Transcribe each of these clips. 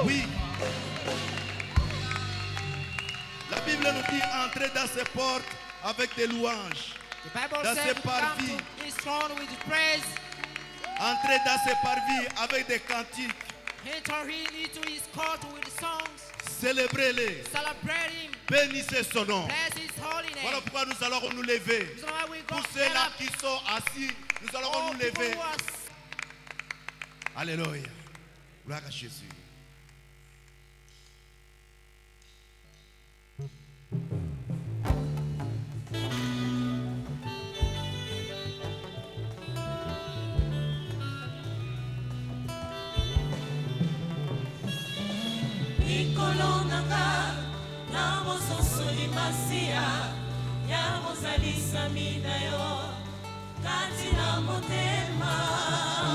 Oui. La Bible nous dit entrer dans ses portes avec des louanges. Dans ses parvis. Entrer dans ses parvis avec des cantiques. Célébrez-les. Bénissez son nom. Voilà pourquoi nous allons nous lever. Pour ceux-là qui sont assis, nous allons nous lever. Alléluia. Gloire à Jésus. Nikolonanga na mososoli masia ya mozalisa minayo kati na motema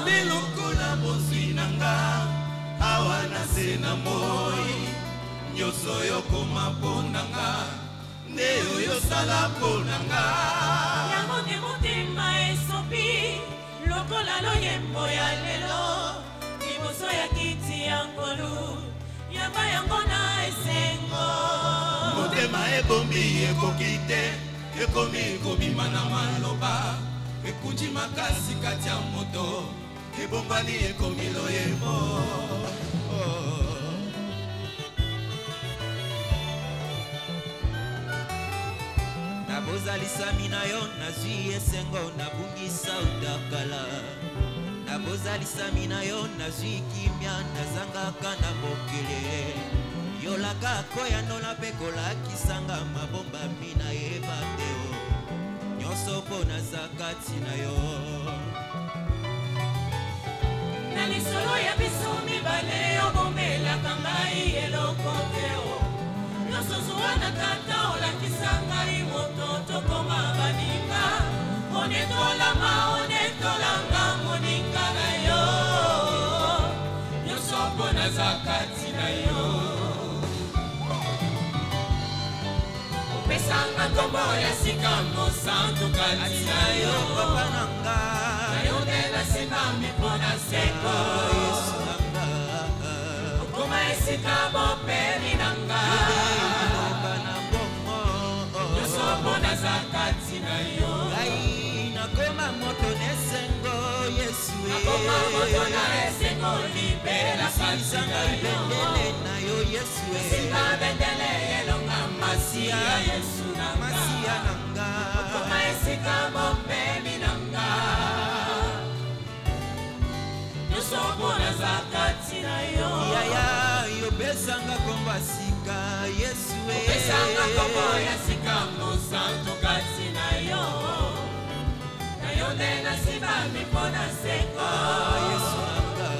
Nilokola mosinanga awa na sena moi nyoso yokoma ponanga nde oyo sala ponanga yango nde motema esopi lokola loyembo ya lelo liboso ya kiti ya nkolu ebombi ekoki te ekomi kobima na maloba ekunji makasi kati ya moto ebombani ekomi loyebo Nabozalisami na yo nazwi esengo nabungisa utakala Nabozalisami na yo nazwi kimia nazangaka na mokele Yolaka koya nola pekola kisanga mabomba mina yeba teo Nyonso po nazakati na yo Na lisolo ya biso mibale obomelaka ngai eloko teo Nyonso zuwa na tata olakisa ngai moto tokoma baninga Onetolanga moninga na yo Nyonso po nazakati na yo Pesanga kombo ya sika mosantu kati na yo Papa nanga Na yo nde nasimami mpo na seko Yesu nanga Okoma esika bopemi nanga Loba na bongo Nyonso mpo naza kati na yo Ngai nakoma moto nesengo Yesu Nakoma moto na esengo libela kati na yo Bendele na yo Yesu Simba bendele elonga masia Yesu nanga Masia nanga Okoma esika bopemi nanga Nyonso mpo naza kati na yo Yaya yopesanga kombo sika Yesu Opesanga kombo ya sika mosantu kati na yo Na yo nde nasimami mpo na seko Yesu nanga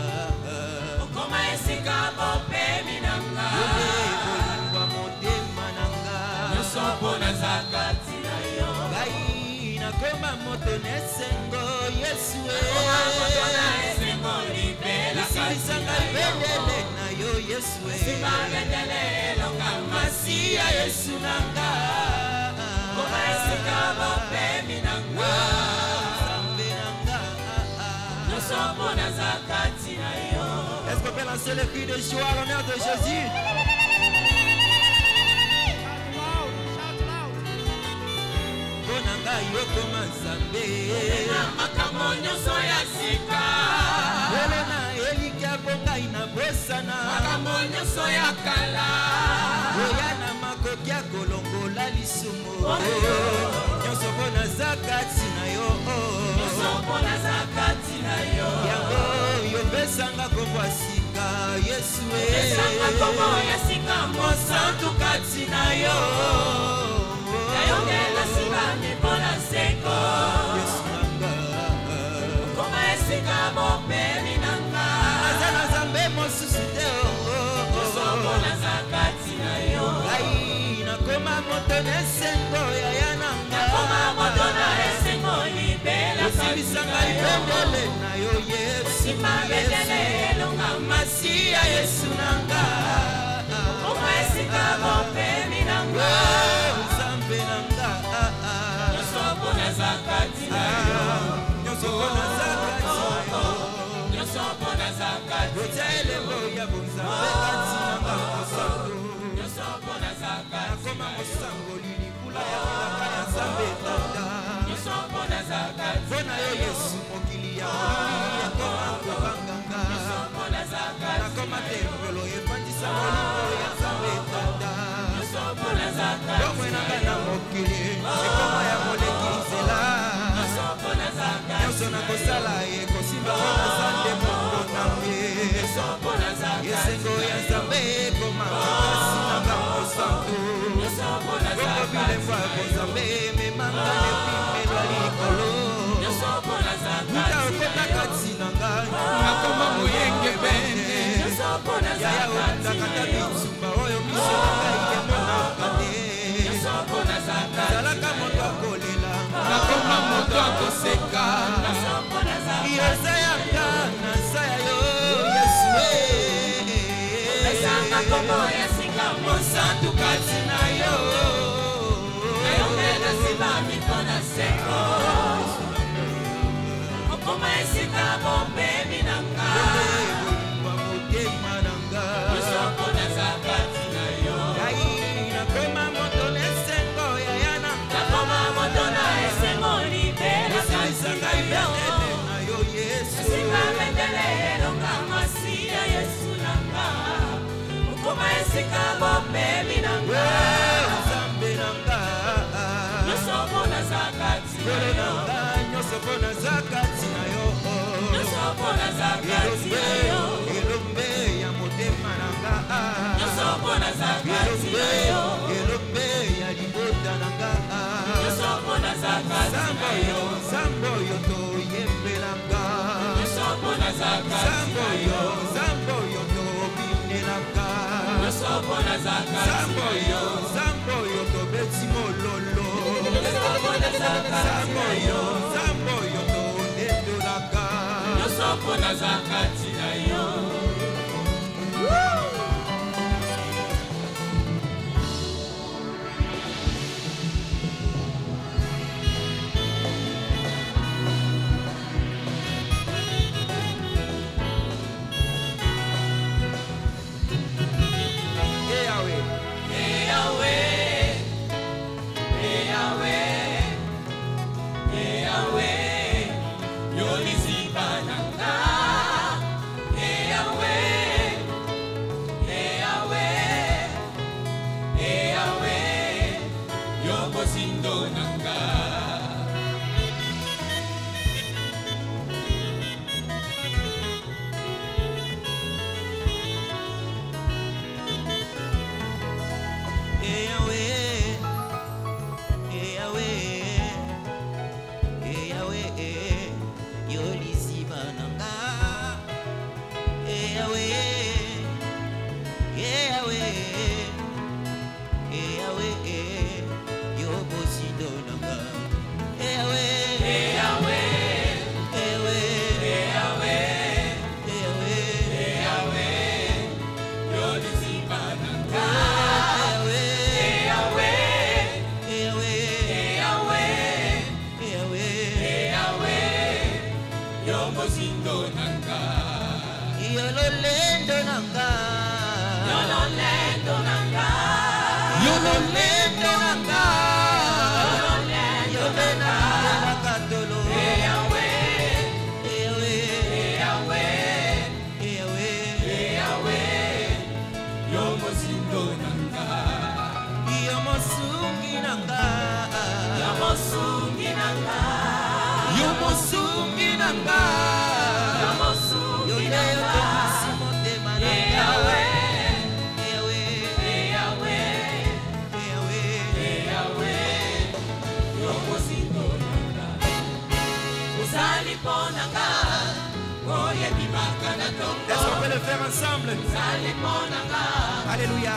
Okoma esika bopemi nanga Kwa motema nanga Nyonso mpo naza kati na yo Ngai nakoma moto nesengo Yesu Nakoma moto na esengo libela kati Isilisanga na yo bendele na yo Yesu Simba bendele elonga masia Yesu nanga Okoma esika bopemi nanga Zambe nanga Nyonso mpo naza kati na yo Est-ce qu'on peut lancer le cri de joie à l'honneur de Jésus? Bonanga yokoma Nzambe Na makambo nyonso ya sika Elena elikia bongai na bosana Makambo nyonso ya kala Oya na makoki ya kolongola lisumu Nyonso mpo naza kati na yo Nyonso mpo naza kati na yo Yango yopesanga kombo ya sika Yesu Pesanga kombo ya sika mosantu kati na yo Na yo nde nasimami mpo na seko Yesu nanga Okoma esika bopemi nanga Naza na Nzambe mosusu te Nyonso mpo naza kati na yo Ngai nakoma moto nesengo yaya nanga Nakoma moto na esengo libela kati Osilisanga na yo libendele na yo Yesu Simba bendele elonga masia Yesu nanga Okoma esika bopemi nanga Nzambe nanga Nyonso mpo naza kati na yo Nyonso mpo naza kati na yo Nyonso mpo naza kati Otia elembo ya bonzambe kati nanga mosango Nyonso mpo naza kati Nakoma mosangoli likula ya bilaka ya Nzambe tata Nyonso mpo naza kati Mpona yo Yesu mokili ya molili yakoma kobanganga Nyonso mpo naza kati Nakoma tempelo efandisa molimo ya Nzambe tata Nyonso mpo naza kati Bomwe nanga na mokili ekoma ya moleki nzela Nyonso mpo naza kati Nyonso nakosala ekosimba mpona Nzambe moko na ye Nyonso mpo naza kati Esengo ya Nzambe ekoma makasi nanga mosantu Nyonso mpo naza Bongo kati bilembo ya Nzambe ememanga epimelo ya likolo Nyonso mpo naza Muta kati okota kati nanga nakoma moyenge bene Nyonso mpo naza Yaya kati okundakata bitumba oyo miso na ngai emonaka te Nyonso mpo naza kati Zalaka moto akolela nakoma moto akoseka Nyonso mpo naza kati Yoza yanga na sa ya yo Yesu Pesanga kombo ya sika mosantu kati na yo Na yo nde nasimami mpo na seko Okoma esika bopemi nanga Wa motema nanga Nyonso mpo naza kati na yo Ngai nakoma moto esika bomemi na nga Nzambe na nga nyonso mpo naza kati na yo nyonso mpo naza kati na yo nyonso mpo naza kati na yo elombe ya motema na nga nyonso mpo naza kati na yo elombe ya libota na nga nyonso mpo naza kati na yo Nzambe oyo toyembelanga nyonso mpo naza kati na yo Nzambe oyo tobindelanga nyonso mpo naza kati na yo Nzambe oyo tobeti mololo nyonso mpo naza kati na yo Nzambe oyo tondendolaka nyonso mpo naza kati na yo Est-ce qu'on peut le faire ensemble? Alléluia.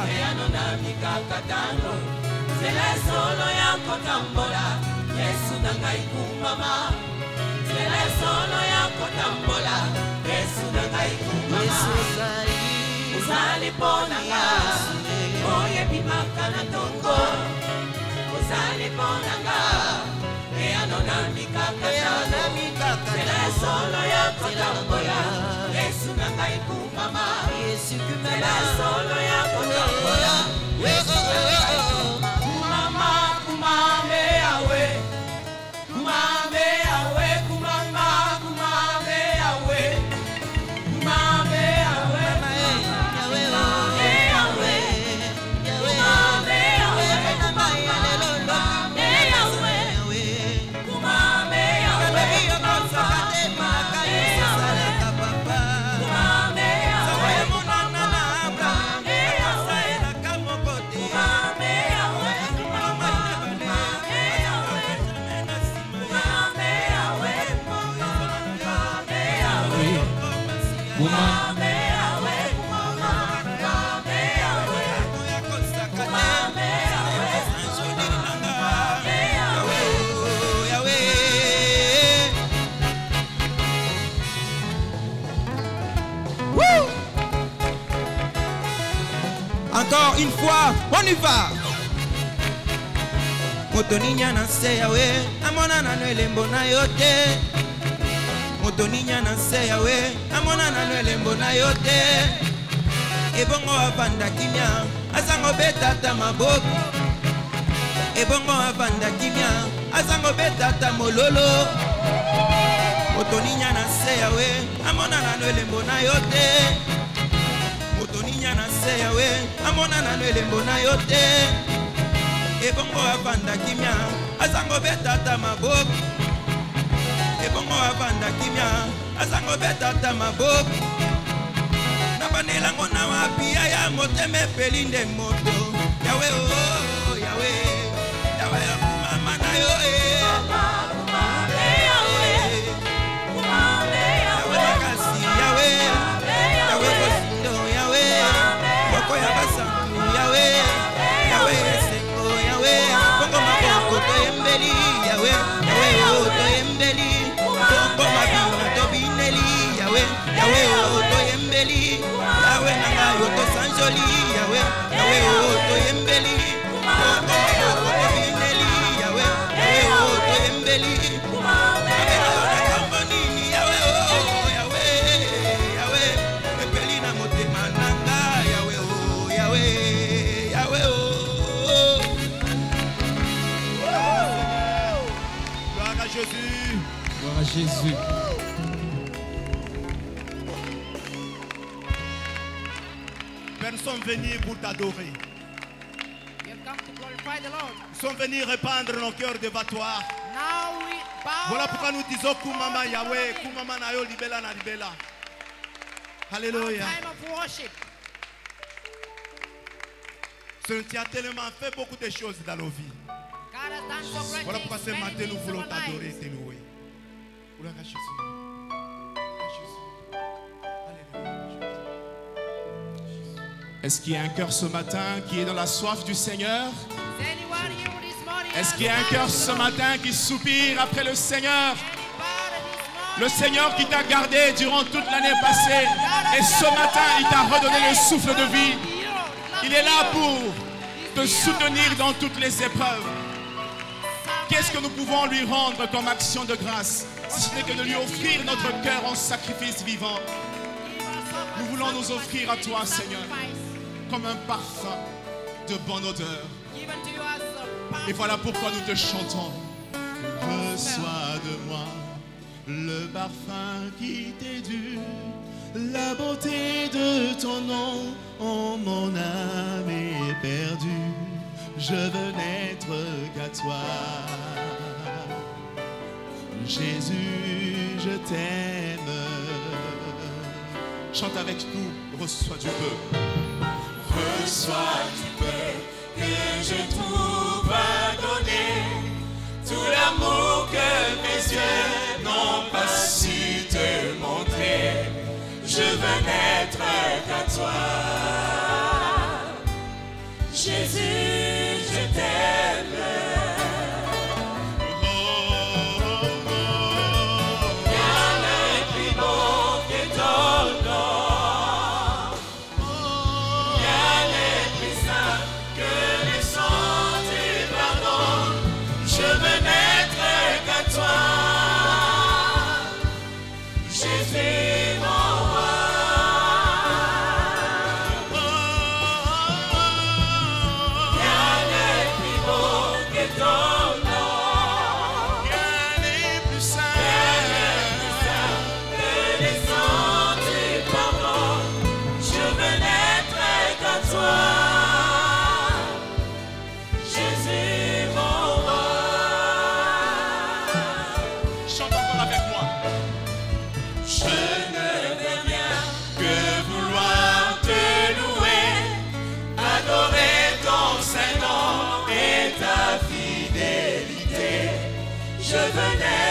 Encore une fois, on y va. Motoninya na se yawe, amona na elembo na yote. Motoninya na se yawe, amona na elembo na yote. Ebongo avanda kimia, azango betata maboko. Ebongo avanda kimia, azango betata mololo. Motoninya na se yawe, amona na elembo na yote. toninya na se yawe amona na elembo na yo te ebongo avanda kimia azango betata maboko ebongo avanda kimia azango betata maboko na banelango na wapia ya motema pelinde moto yawe oh yawe yawe mama na yo Jésus. Père, nous sommes venus pour t'adorer. Nous sommes venus répandre nos cœurs devant toi. Voilà pourquoi nous disons Kumama Yahweh, Kumama Nayo Libela na Libela. Alléluia. Tu as tellement fait beaucoup de choses dans nos vies. Voilà pourquoi ce matin nous voulons t'adorer et te louer. Est-ce qu'il y a un cœur ce matin qui est dans la soif du Seigneur? Est-ce qu'il y a un cœur ce matin qui soupire après le Seigneur? Le Seigneur qui t'a gardé durant toute l'année passée et ce matin il t'a redonné le souffle de vie. Il est là pour te soutenir dans toutes les épreuves. Qu'est-ce que nous pouvons lui rendre comme action de grâce, si ce n'est que de lui offrir notre cœur en sacrifice vivant? Nous voulons nous offrir à toi, Seigneur, comme un parfum de bonne odeur. Et voilà pourquoi nous te chantons. Reçois de moi le parfum qui t'est dû, la beauté de ton nom. Oh, mon âme est perdue, je veux n'être qu'à toi. Jésus, je t'aime. Chante avec nous, reçois du peu. Reçois du peu que je trouve à donner, tout l'amour que mes yeux n'ont pas su te montrer. Je veux n'être qu'à toi. Jésus, je t'aime. Je veux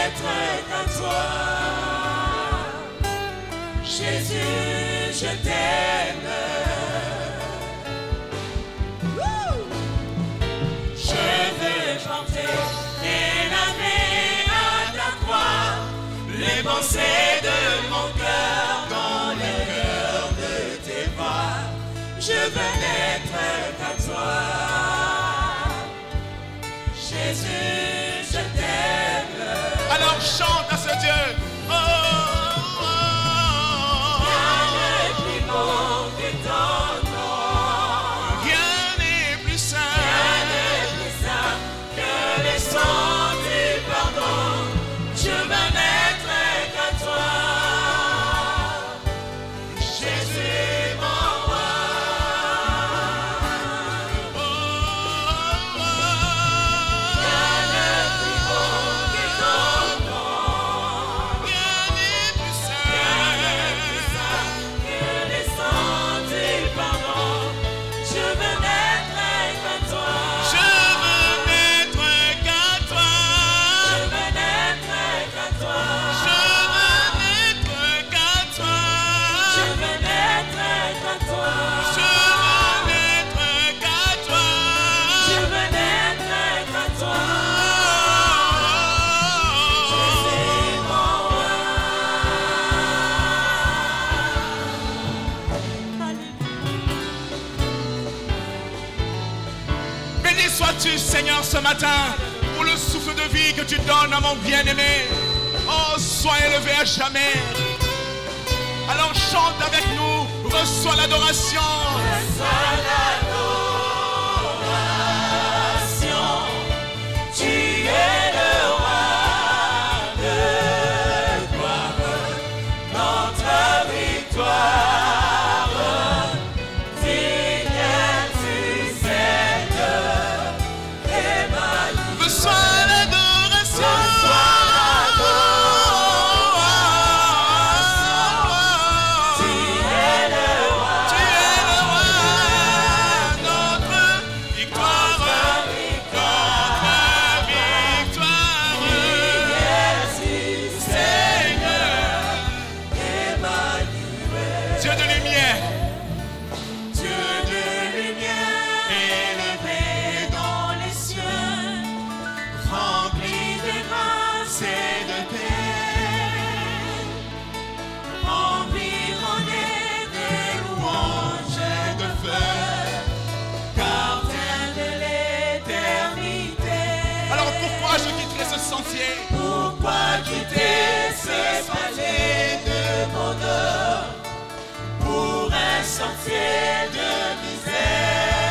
n'être qu'à toi. Jésus, je t'aime. Je veux chanter et laver à ta croix les pensées de mon cœur dans le cœur de tes voix. Je veux n'être qu'à toi. Jésus, je t'aime. Alors chante à ce Dieu. Oh, oh, oh. Rien n'est plus beau que ton nom. Rien n'est plus saint. Rien n'est plus saint que les sons du pardon. Je veux n'être qu'à toi. Jésus, mon roi. Béni sois-tu, Seigneur, ce matin, pour le souffle de vie que tu donnes à mon bien-aimé. Oh, sois élevé à jamais. Alors chante avec nous, reçois l'adoration. Reçois l'adoration. Tu es le roi de gloire, notre victoire. Digne tu Seigneur, Emmanuel. Reçois l'adoration. Pourquoi quitter ce palais de bonheur pour un sentier de misère?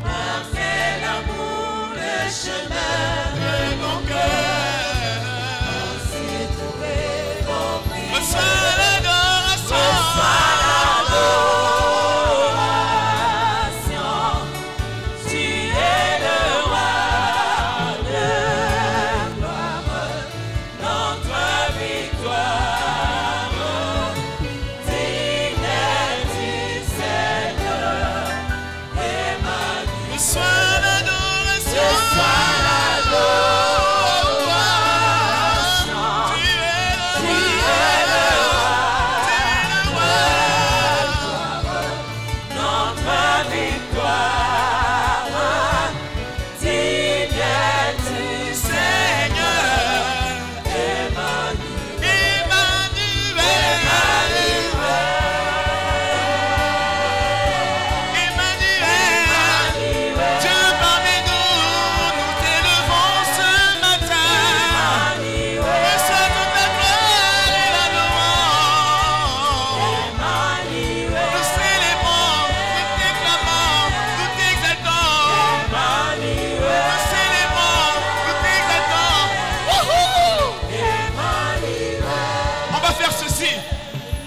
Parfait l'amour, le chemin de mon cœur, aussi trouvé compris. Reçois l'adoration.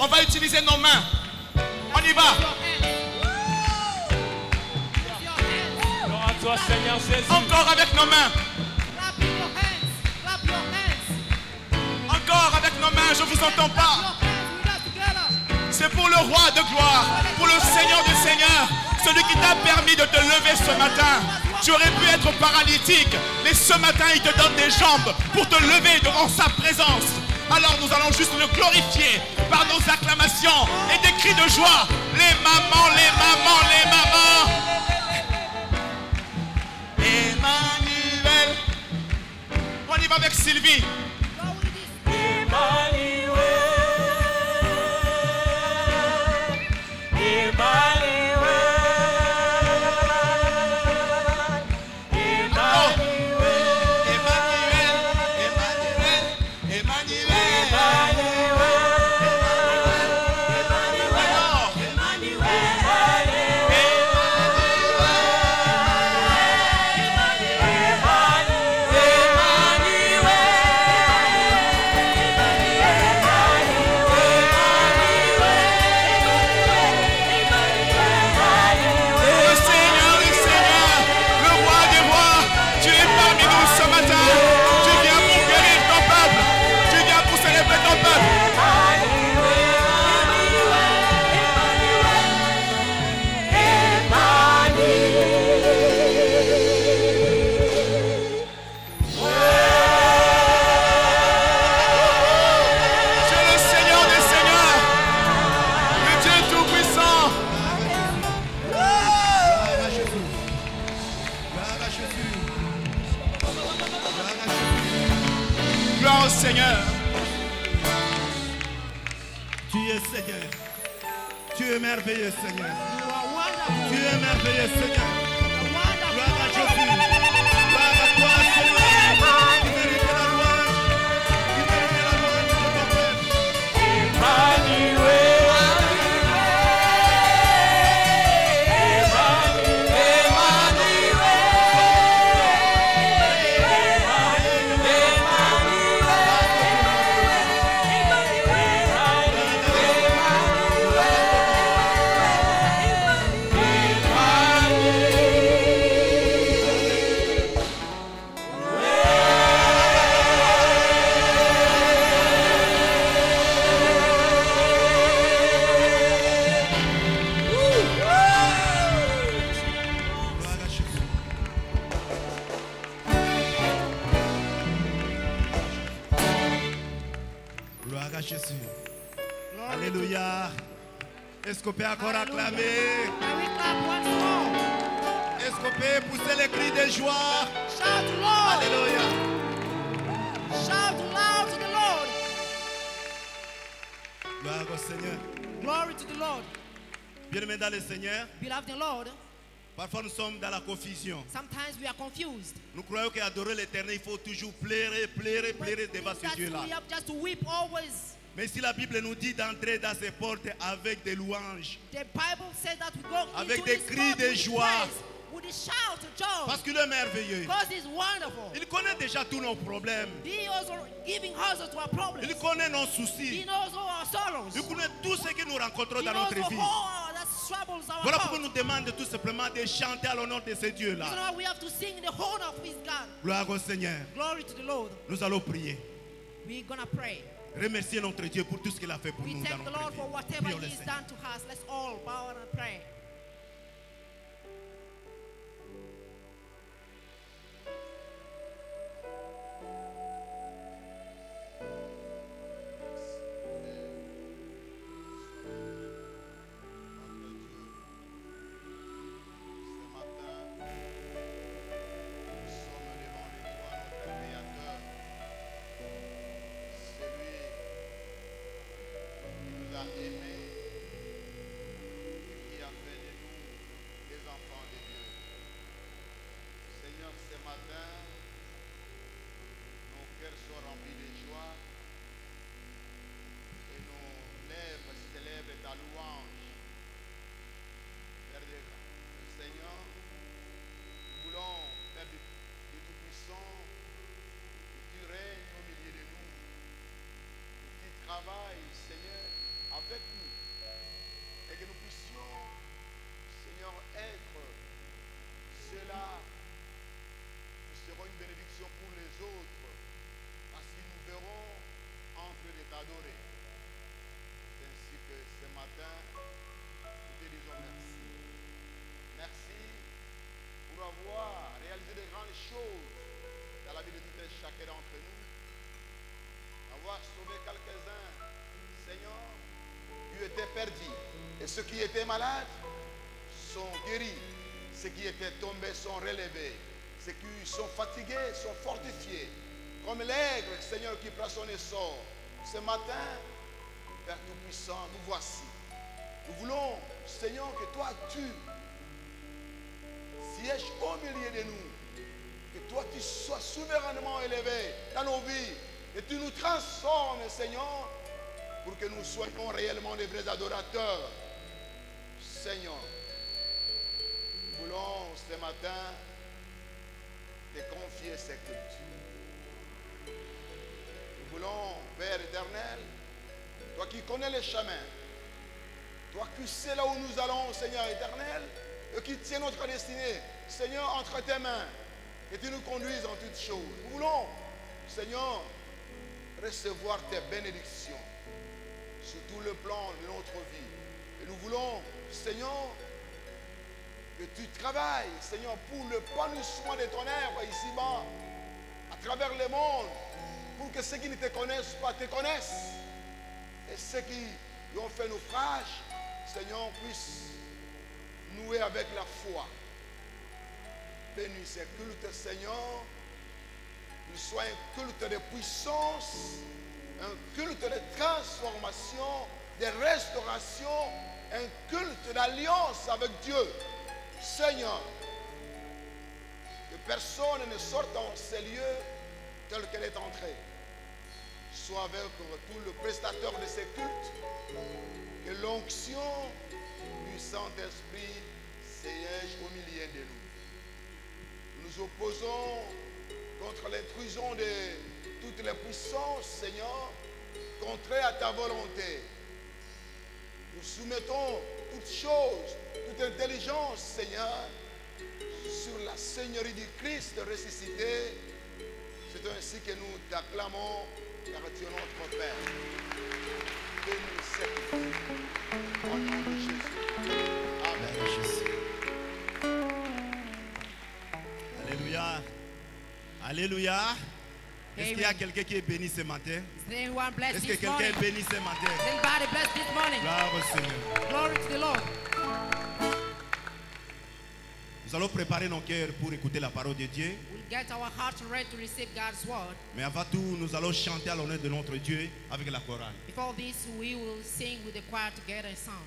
On va utiliser nos mains. On y va. Gloire à toi, Seigneur Jésus. Encore avec nos mains. Encore avec nos mains, je ne vous entends pas. C'est pour le roi de gloire, pour le Seigneur des Seigneurs, celui qui t'a permis de te lever ce matin. Tu aurais pu être paralytique, mais ce matin il te donne des jambes pour te lever devant sa présence. Alors nous allons juste le glorifier par nos acclamations et des cris de joie. Les mamans, les mamans, les mamans. Emmanuel. On y va avec Sylvie. Emmanuel, Emmanuel, Gloire au Seigneur. Tu es Seigneur. Tu es merveilleux, Seigneur. Tu es merveilleux, Seigneur. Alléluia. Est-ce qu'on peut encore acclamer? Can we clap once more? Est-ce qu'on peut pousser les cris de joie? Shout loud. Alléluia. Shout loud to the Lord. Gloire au Seigneur. Glory to the Lord. Bien-aimés dans le Seigneur, Beloved in the Lord, parfois nous sommes dans la confusion. sometimes we are confused. Nous croyons qu'adorer l'Éternel, il faut toujours pleurer devant ce Dieu-là. We have just to weep always. Mais si la Bible nous dit d'entrer dans ses portes avec des louanges, The Bible says that we go avec into des his cris court de with joie. praise, with a shout of joy, parce qu'il est merveilleux. because he's wonderful. Il connaît déjà tous nos problèmes. He also giving answers to our problems. Il connaît nos He soucis. knows all our sorrows. Il connaît tout ce que nous rencontrons He dans knows notre vie. all that troubles our Voilà heart. pourquoi nous demande tout simplement de chanter à l'honneur de ce So Dieu-là. now we have to sing in the honor of his God. Gloire au Seigneur. Glory to the Lord. Nous allons prier. We're gonna pray. Remercier notre Dieu pour tout ce qu'il a fait pour We nous dans thank the notre Lord vie. for whatever Prions le he's Seigneur. done to us. Let's all bow and pray. Seigneur, avec nous et que nous puissions, Seigneur, être cela. Nous serons une bénédiction pour les autres parce qu'ils nous verront en train de t'adorer. C'est ainsi que ce matin, nous te disons merci. Merci pour avoir réalisé de grandes choses dans la vie de tout et chacun d'entre nous. Avoir sauvé quelques-uns, Seigneur, qui étaient perdus. Et ceux qui étaient malades sont guéris. Ceux qui étaient tombés sont relevés. Ceux qui sont fatigués sont fortifiés. Comme l'aigle, Seigneur, qui prend son essor. Ce matin, Père Tout-Puissant, nous voici. Nous voulons, Seigneur, que toi, tu sièges au milieu de nous. Que toi, tu sois souverainement élevé dans nos vies. Et tu nous transformes, Seigneur, pour que nous soyons réellement des vrais adorateurs. Seigneur, nous voulons ce matin te confier ces cultes. Nous voulons, Père éternel, toi qui connais les chemins, toi qui sais là où nous allons, Seigneur éternel, et qui tiens notre destinée, Seigneur, entre tes mains, que tu nous conduises en toutes choses. Nous voulons, Seigneur, recevoir tes bénédictions sur tout le plan de notre vie. Et nous voulons, Seigneur, que tu travailles, Seigneur, pour le épanouissement de ton œuvre ici-bas, à travers le monde, pour que ceux qui ne te connaissent pas te connaissent. Et ceux qui ont fait naufrage, Seigneur, puissent nouer avec la foi. Bénis ces cultes, Seigneur, qu'il soit un culte de puissance, un culte de transformation, de restauration, un culte d'alliance avec Dieu. Seigneur, que personne ne sorte en ces lieux tel qu'elle est entrée. Soit avec tout le prestateur de ces cultes, que l'onction du Saint-Esprit siège au milieu de nous. Nous nous opposons contre l'intrusion de toutes les puissances, Seigneur, contraires à ta volonté. Nous soumettons toutes choses, toute intelligence, Seigneur, sur la Seigneurie du Christ ressuscité. C'est ainsi que nous t'acclamons, car tu es notre Père. Bénis cette vie. Au nom de Jésus. Amen. Alléluia. Alléluia. Est-ce qu'il y a quelqu'un qui est béni ce matin? Is there anyone blessed Est-ce que this quelqu'un morning? est béni ce matin? Is anybody blessed this morning? Gloire au Seigneur. Glory to the Lord. Nous allons préparer nos cœurs pour écouter la parole de Dieu. We'll get our hearts ready to receive God's word. Mais avant tout, nous allons chanter à l'honneur de notre Dieu avec la chorale. Before this, we will sing with the choir together a song.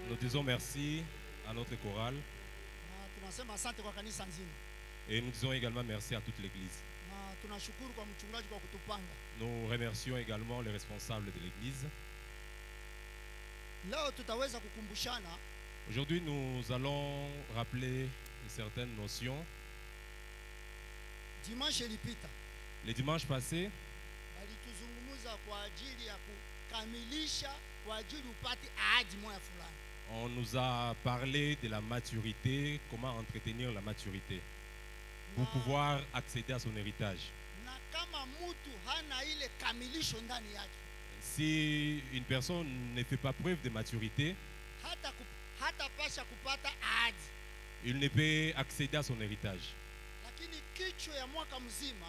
Nous disons merci à notre chorale et nous disons également merci à toute l'église. Nous remercions également les responsables de l'église. Aujourd'hui, nous allons rappeler certaines notions. Dimanche ilipita Les dimanches passés, walituzungumza kwa ajili ya kukamilisha kwa ajili upate ahadi moja fulani. on nous a parlé de la maturité, comment entretenir la maturité pour pouvoir accéder à son héritage. Na kama mtu hana ile kamilisho ndani yake, Si une personne ne fait pas preuve de maturité, hata pasha kupata ahadi. il ne peut accéder à son héritage. Lakini kichwa ya mwaka mzima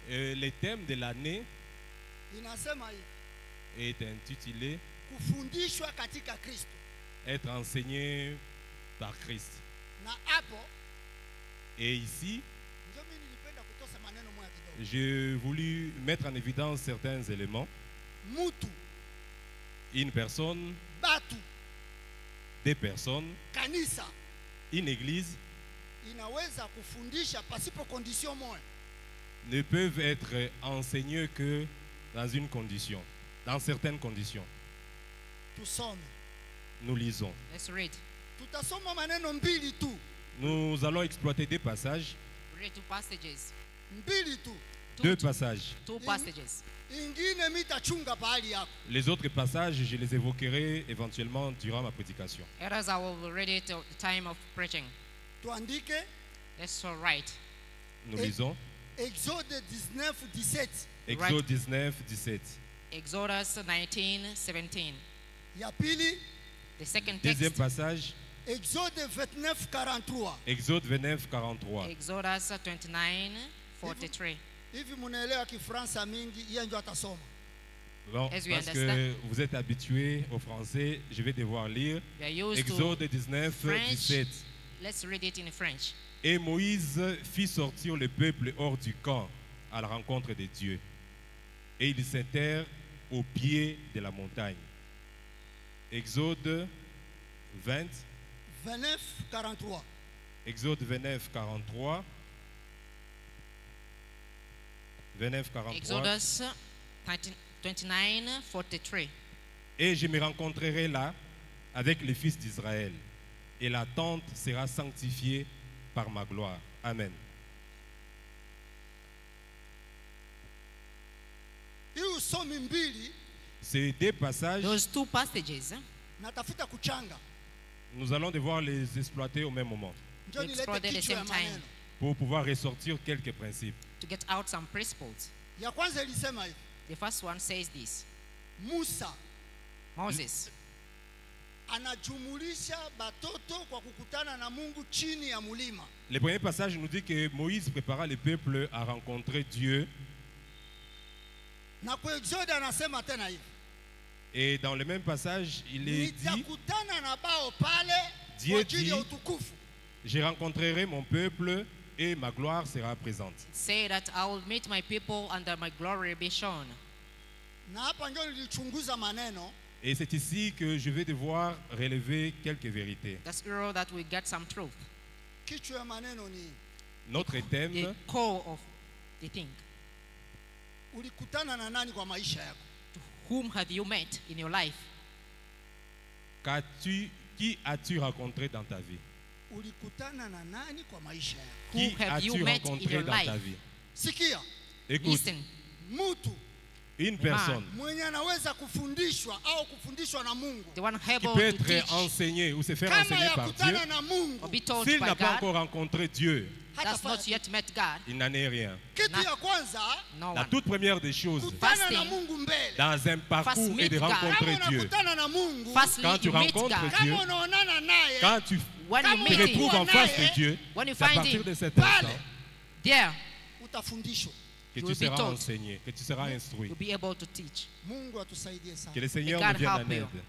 Le thème de l'année inasema hivi: est intitulé kufundishwa katika Kristo. Être enseigné par Christ. Na hapo Et ici, ndio mimi nilipenda kutosa maneno moja kidogo. j'ai voulu mettre en évidence certains éléments. Mutu, Une personne, batu, des personnes, kanisa une église inaweza kufundisha pasipo condition moja. ne peuvent être enseignés que dans une condition, dans certaines conditions. Tusome. Nous lisons. Let's read. Tutasoma maneno mbili tu. Nous allons exploiter des passages, Read 2 passages. Mbili tu. deux passages. 2 passages. Ingine mitachunga pahali yako. Les autres passages, je les évoquerai éventuellement durant ma prédication. Others I will read it at the time of preaching. Tuandike Let's all write. Nous lisons Exode 19, 17. Exode 19, 17. Exodus 19:17. Ya pili The second Deuxième text. passage, Exode 29, 43. Exode 29, 43. Exodus 29:43. Hivi munaelewa Kifaransa mingi, yeye ndio atasoma. Bon, As we parce que understand. vous êtes habitués au français, je vais devoir lire We are used Exode to 19, French. 17. Let's read it in French. Et Moïse fit sortir le peuple hors du camp à la rencontre de Dieu. Et ils s'interrent au pied de la montagne. Exode 20, 29, 43. Exode 29, 43. 29, 43. Exodus 29:43. Et je me rencontrerai là avec les fils d'Israël. Et la tente sera sanctifiée par ma gloire. Amen. Hii usomi mbili Ces deux passages, Those 2 passages natafuta kuchanga. nous allons devoir les exploiter au même moment Njoo We nilete explore them at the kichwa ya same time. maneno. pour pouvoir ressortir quelques principes. to get out some principles. Ya kwanza ilisema hivi: The first one says this. Musa Moses anajumulisha batoto kwa kukutana na Mungu chini ya mulima. Le premier passage nous dit que Moïse prépara le peuple à rencontrer Dieu. Na kwa Exode anasema tena hivi: Et dans le même passage, il est dit, nitakutana na bao pale Dieu kwa ajili ya dit, utukufu. je rencontrerai mon peuple et ma gloire sera présente. say that I will meet my people and that my glory be shown. Na hapa ndio nilichunguza maneno. Et c'est ici que je vais devoir relever quelques vérités. That's where that we get some truth. Kichwa ya maneno ni Notre The thème, core of the thing. ulikutana na nani kwa maisha yako? To whom have you met in your life? qui as-tu rencontré dans ta vie? Ulikutana na nani kwa maisha yako? Who Qui have you as-tu met in rencontré your dans ta life? vie? Sikia, Écoute, Listen, mtu une personne mwenye anaweza kufundishwa au kufundishwa na Mungu the one qui able peut to teach être enseigné ou se faire kama enseigner par Dieu, yakutana na or Mungu be told s'il by n'a pas God, encore rencontré Dieu, does not hatafanya. yet met God. il n'en est rien. Kitu ya kwanza, No La one. toute première des choses, kutana na Fasting. Mungu mbele. dans un parcours meet et de God. rencontrer Kama Dieu, unakutana na Mungu, Firstly, Quand tu you meet rencontres God. Dieu, kama unaonana naye, quand tu When you Kama te meet unakuwa Him, retrouves en face naye, de Dieu, when you c'est à find partir Him, de cet pale, instant there utafundishwa. que you tu will be seras taught. enseigné, que tu seras instruit. you'll be able to teach. Mungu atusaidie Que sana. le Seigneur God nous vienne en help you. aide.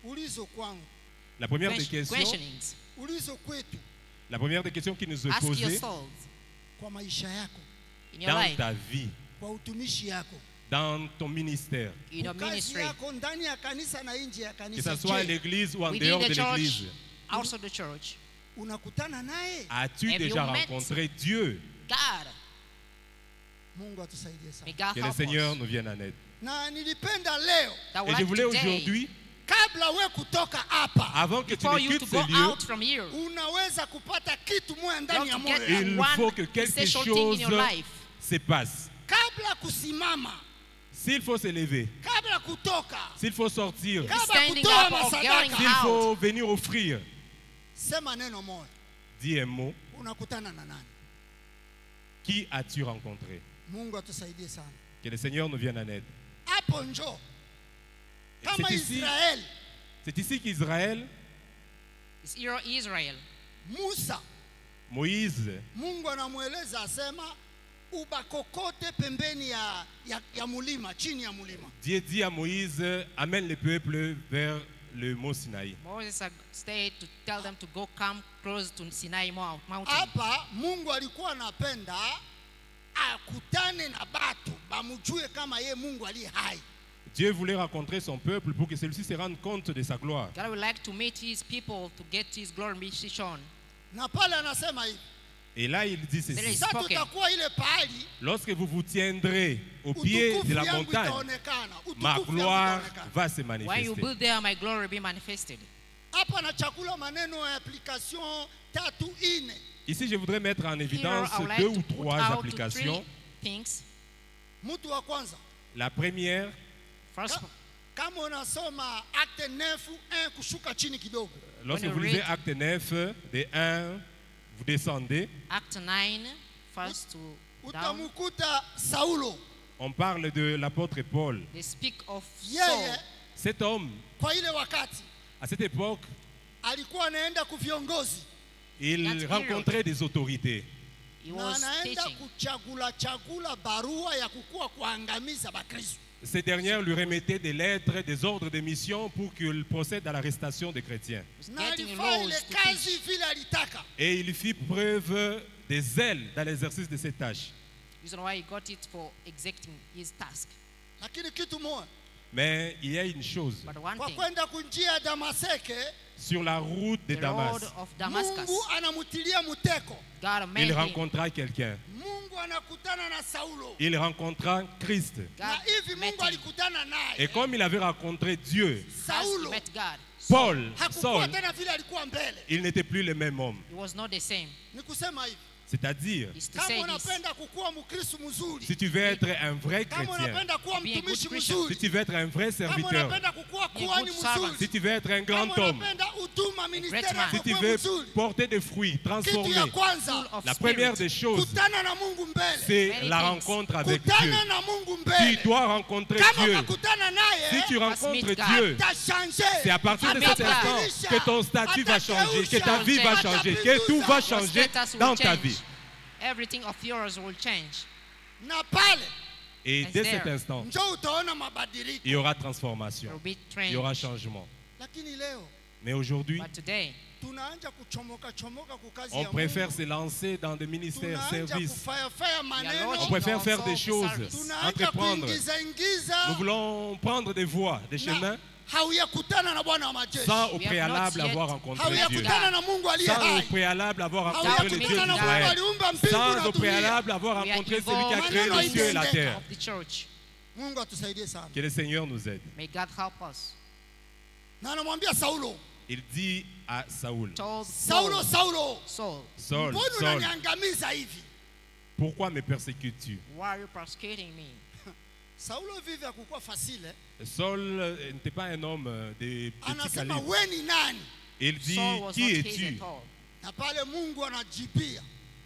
Ulizo kwangu, La première des questions, Questionings. ulizo kwetu la première des questions qui nous est Ask posée yourselves kwa maisha yako, in your dans life, ta vie, kwa utumishi yako, dans ton ministère, in your kazi ministry, yako ndani ya kanisa na nje ya que kanisa. ce soit à Je, l'église ou en within dehors the de church, l'église, outside the church. unakutana naye? as-tu Have déjà you met rencontré Dieu? God, Mungu atusaidie may sana. God Que le help Seigneur us. nous vienne en aide. Na nilipenda leo That Et would je like voulais today aujourd'hui kabla we kutoka hapa avant que tu For ne you to quittes go ce lieu, out from here, unaweza kupata kitu moja you ndani ya have to get moyo. il one faut que quelque essential thing in your chose life. se passe. Kabla kusimama, S'il faut se lever, kabla kutoka, s'il faut sortir, kabla Standing kutoa up or masadaka, going s'il out. faut venir offrir, sema neno moja. dis un mot. Unakutana na nani? Qui as-tu rencontré? Mungu atusaidie sana. Que le Seigneur nous vienne en aide. Hapo njoo. Kama C'est ici, Israeli, c'est ici qu'Israël, It's Israel. Musa, Moïse, Mungu anamweleza asema ubakokote pembeni ya mulima, chini ya mulima. Dieu dit à Moïse, amène le peuple vers le mont Sinaï. Moses stayed to tell them to go come close to Sinai mountain. Hapa Mungu alikuwa anapenda akutane na batu bamujue kama ye Mungu ali hai. Dieu voulait rencontrer son peuple pour que celui-ci se rende compte de sa gloire. God would like to meet his people to get his glory shown. Na pale anasema hivi, Et là, il dit There ceci. is- sasa spoken. tutakuwa ile pahali Lorsque vous vous tiendrez au pied utukufu de la yangu montagne, itaonekana, ma utukufu yangu gloire itaonekana. va se When you manifester. build there, my glory will be manifested. Hapa na chakula maneno ya application tatu ine. Ici, je voudrais mettre en Here, évidence I would like deux to ou put trois out applications. three things. Mtu wa kwanza, La première, First, kama unasoma Acte 9:1 kushuka chini kidogo. lorsque When you vous lisez read- Acte 9, de 1, vous descendez, Act 9, first to down. Utamukuta Saulo, on parle de l'apôtre Paul. They speak of yeye Saul. Cet homme, kwa ile wakati à cette époque, alikuwa anaenda kuviongozi il That's rencontrait des autorités. He na was anaenda teaching. kuchagula barua ya kukua kuangamiza Bakristo. Ces dernières lui remettaient des lettres, des ordres de mission pour qu'il procède à l'arrestation des chrétiens. Na Getting alifanya laws ile to kazi teach. vile alitaka. Et il fit preuve des zèles dans l'exercice de ses tâches. Reason why he got it for executing his task. Lakini kitu moja, Mais il y a une chose. But one kwa thing, kwenda kunjia ya Damaseke, Sur la route de the Damas, road of Damascus, Mungu anamutilia muteko. God made il him. rencontra quelqu'un. Mungu anakutana na Saulo. Il rencontra Christ. Na God hivi met Mungu him. alikutana naye. Et comme il avait rencontré Dieu, As he Saulo met God, Paul, hakukuwa Saul, tena vile alikuwa mbele. il n'était plus le même homme. he was not the same. Ni kusema hivi, C'est-à-dire, Is to kama say this. unapenda kukuwa Mkristo mzuri, si tu veux être un vrai kama chrétien, unapenda kuwa Be a good mtumishi Christian. si mzuri, tu veux être un vrai kama serviteur, unapenda kukuwa Be a kuhani good servant. si mzuri, tu veux être un grand kama homme, unapenda huduma ministeri great man. si yako tu kuwa veux mzuri, porter des fruits, kitu transformer, ya kwanza, Of la spirit. première des choses, kutana na Mungu mbele. c'est Many la things. rencontre avec Dieu. Kutana na Mungu Tu mbele. dois rencontrer Kama Dieu. utakutana Si naye, tu rencontres meet God. Dieu, atachanger. c'est à partir de cet instant que ton statut va changer, que ta vie va changer, que tout va Your changer status will dans ta change. vie. Everything of yours will change. Na pale Et It's dès there. cet instant, njoo utaona mabadiliko. il y aura There transformation, will be il y aura change. changement. Lakini leo Mais aujourd'hui, But today, tunaanza kuchomoka chomoka kwa kazi on ya préfère Mungu. se lancer dans des ministères, Tunaanza services. kufayafaya maneno. launching On préfère our faire des soul choses, service. Tunaanza entreprendre. kuingiza Nous voulons prendre des voies, des chemins, haujakutana na Bwana wa majeshi. sans au We have préalable not yet- avoir rencontré Dieu. Haujakutana na Mungu aliye Sans au hai. préalable avoir rencontré le Dieu Haujakutana na Mungu d'Israël. aliumba mbingu Sans na au dunia. préalable avoir We are rencontré celui qui a involved créé Maneno les cieux et la imetendeka. terre. of the church, Mungu atusaidie sana. Que le Seigneur nous aide. may God help us. Na anamwambia Saulo, Il dit à Saoul, Told Saulo, Saulo, Saul, Saul, mbona Saul, unaniangamiza hivi? pourquoi me persécutes-tu? why are you persecuting me? Saulo vivi hakukuwa fasile. Saul n'était pas un homme de petit Anasema calibre. we ni nani? Il dit, Saul was qui not his es-tu? at all. Na pale Mungu anajibia,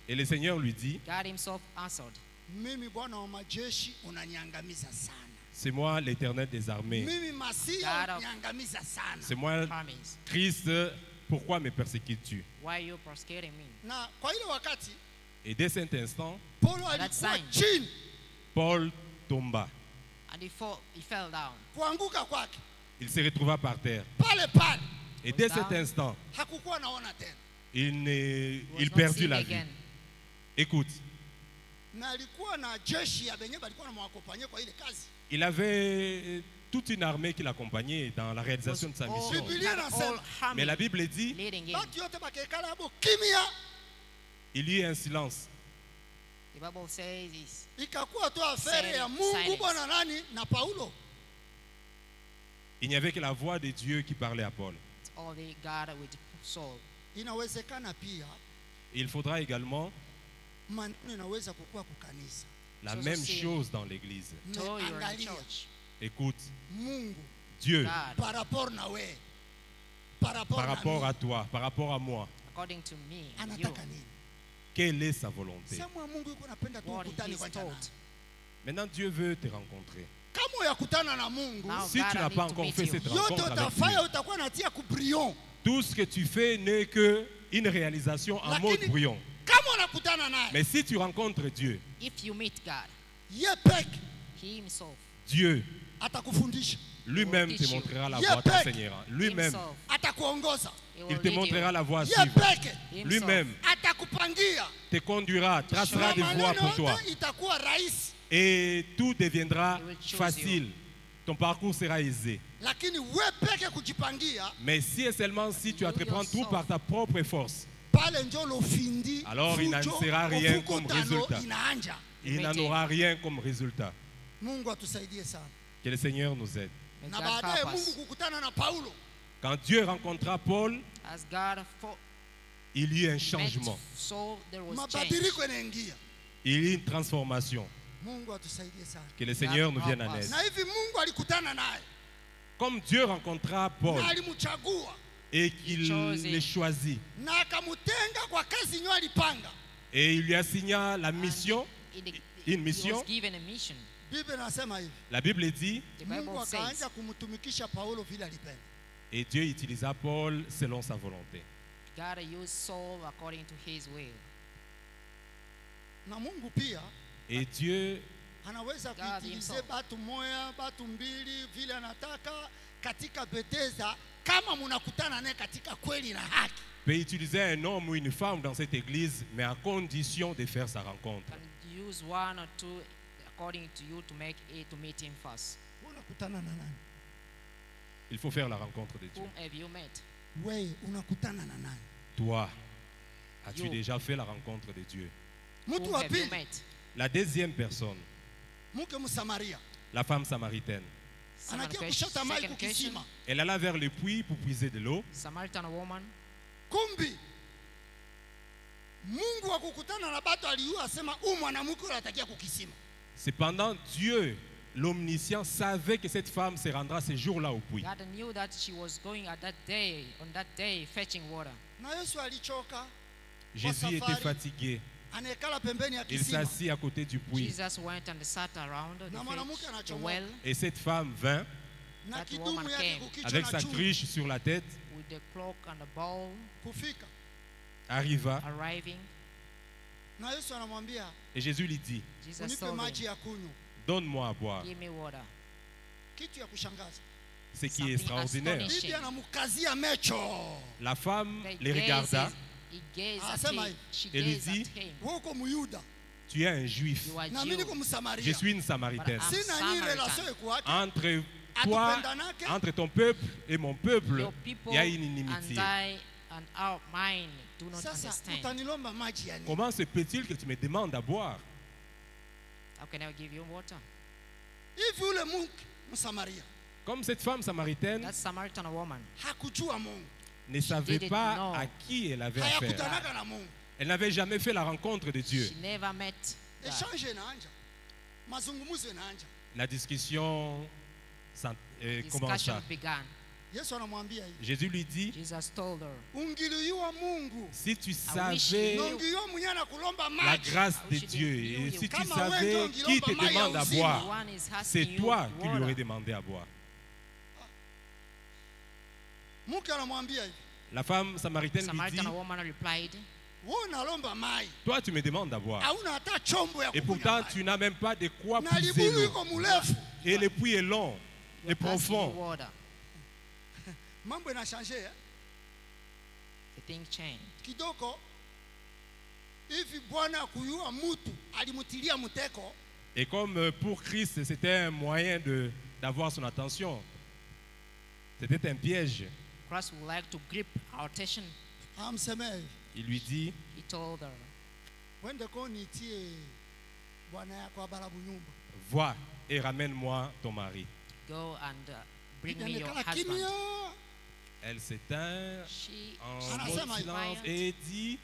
Et le Seigneur lui dit, God himself answered, mimi Bwana wa majeshi unaniangamiza sana. c'est moi l'Éternel des armées. Mimi Masia God of- unaniangamiza sana. C'est moi promise, Christ, pourquoi me persécutes-tu? why are you persecuting me? Na kwa ile wakati Et dès cet instant, Paulo alikuwa sign. chini, Paul tomba. And he fell down. kuanguka kwake Il se retrouva par terre. pale pale Et dès down. cet instant, hakukuwa naona tena, il He was il not perdit seen la vie. again. Écoute, na alikuwa na jeshi ya benye balikuwa namwakopanye kwa ile kazi. il avait toute une armée qui l'accompagnait dans la réalisation de sa All- mission. Biblia had inasema, all army Mais la Bible dit, leading him. Batu yote bakekala hapo kimya, il y eut un silence. The Bible says this. ikakuwa tu afere ya Silence. Mungu Bwana nani na Paulo. Il n'y avait que la voix de Dieu qui parlait à Paul. It's only God with Saul. Inawezekana pia Il faudra également maneno inaweza kukua kukanisa. la So même see. chose dans l'église. So you're in Angalia church. Écoute, Mungu Dieu, God, par rapport na we, par rapport par na rapport mimi, à toi, par rapport à moi, according to me, you, anataka nini? quelle est sa volonté? Sema Mungu yuko napenda tu what ukutane he's kwa jana. told. Maintenant, Dieu veut te rencontrer. Kama uyakutana na Mungu, Now Si God tu n'as need pas to encore meet fait you. cette yote rencontre avec utafanya Dieu, utakuwa natia kubrion. tout ce que tu fais n'est qu'une réalisation en mode Lakini brouillon. kama unakutana naye, Mais si tu rencontres Dieu, If you meet God, ye peke He Himself, Dieu atakufundisha, lui-même will te teach you. montrera la Ye voie, peke. t'enseignera. Lui-même, Himself, atakuongoza, He will il te lead montrera you. la voie à ye suivre. peke Himself. Lui-même atakupangia, te conduira, tracera na des voies maneno pour toi. yote itakuwa rahisi. Et tout deviendra He will choose facile. Ton parcours sera aisé. Lakini we peke kujipangia, Mais si et seulement si tu You entreprends tout yourself. par ta propre force, pale njo lofindi, Alors, il n'en fujo, sera rien ofuko comme tano résultat. inaanja. il n'en aura rien comme résultat. Mungu atusaidie sana. Que le Seigneur nous aide. May Na God baadaye help Mungu us. kukutana na Paulo, Quand Dieu rencontra Paul, As God il y eut un met changement. Saul, there was change. mabadiliko yanaingia. Il y eut une transformation. Mungu atusaidie sana. Que le Seigneur nous vienne help en us. aide. Na hivi Mungu alikutana naye Comme Dieu rencontra Paul na alimchagua et qu'il chose le choisit, na akamutenga kwa kazi nyo alipanga. et il lui assigna la mission, une He mission, was given a mission. Biblia inasema hivi, la Bible dit, The Mungu Bible says akaanza kumtumikisha Paulo vile alipenda. et Dieu utilisa Paul selon sa volonté. God used Saul according to His will. Na Mungu pia Et Dieu anaweza God kuitilize himself. batu moya batu mbili vile anataka katika Bethesda, kama munakutana naye katika kweli na haki. peut utiliser un homme ou une femme dans cette église, mais à condition de faire sa rencontre. Can use one or two according to you to make it to meet Him first. Unakutana na nani? Il faut faire la rencontre de Dieu. Whom have you met? Wewe unakutana na nani? Toi, as-tu You. déjà fait la rencontre de Dieu? Mtu Whom wa have you pili, met? La deuxième personne, mke Msamaria, la femme samaritaine, Second anakia question. kushota mai Second question. kukisima. elle alla vers le puits pour puiser de l'eau. Samaritan woman. Kumbi Mungu wa kukutana na batu aliyua asema huyu mwanamke anatakia kukisima. Cependant, Dieu, l'omniscient, savait que cette femme se rendra ce jour-là au puits. God knew that she was going at that day, on that day, fetching water. Na Yesu alichoka, Jésus était safari. fatigué. anekala pembeni ya Il kisima. s'assit à côté du puits. Jesus went and sat around Na the, mwanamke the anachomoka. well Et cette femme vint Na That kidumu woman yake came. kukichwa avec na sa chungu. cruche sur la tête, with the cloak and the bowl, Kufika. arriva arriving. Na Yesu anamwambia, et Jésus lui dit, Jesus unipe told maji him, ya kunywa. donne-moi à boire. give me water. Kitu ya kushangaza. Ce qui est Something extraordinaire. astonishing. Bibi anamkazia mecho. La femme They les regarda. He gazed Ah, at sema him. hivi. She Et lui gazed dit, at him. Wewe uko Muyuda. Tu es un juif. You are Na mimi Jew. niko Msamaria. Je suis une samaritaine. But Sina I'm nyi Samaritan. relation ikuwake. Entre toi, Atupendanake. entre ton peuple et mon peuple, Your people il y a une and inimitié. I and our mine do not Sasa understand. utanilomba maji ya nini? Comment se peut-il que tu me demandes à boire? How can I give you water? Hivi ule mke Msamaria Comme cette femme samaritaine That Samaritan woman, hakujua Mungu. ne savait didn't pas know. à qui elle avait affaire. Hayakutanaka na Mungu. Elle n'avait jamais fait la rencontre de Dieu. she never met God. Echange inaanja. Mazungumzo inaanja. La discussion commença. Discussion began. Yesu anamwambia hivi. Jésus lui dit, Jesus told her, Ungiliwa Mungu. si tu wish savais you- Nongiyo mwenye anakulomba la maji. grâce de I wish Dieu, you et knew si you. tu Kama savais wewe qui ndio te ngilomba demande à maji ya boire, one is c'est asking you toi qui lui water. aurais demandé à boire. Mke anamwambia hivi. La femme samaritaine lui dit, Samaritan woman replied, Wewe unalomba mai. toi tu me demandes à boire. Hauna hata chombo ya Et kukunywa pourtant mai. tu n'as même pas de quoi Na puiser libulu l'eau. iko mrefu. Et le puits est long et asking you profond. water. Mambo inashange eh? The thing changed. Kidogo hivi Bwana kuyua mtu alimutilia mteko. Et comme pour Christ c'était un moyen d'avoir son attention, c'était un piège. Christ would like to grip our attention. Amseme hivi. Il lui dit, He told her, Wende ko nitie bwana yako abala bunyumba. va et ramène-moi ton mari. go and bring me your Inanekala husband. kimya. Elle s'éteint She en Anasema mode hivi. silence et dit,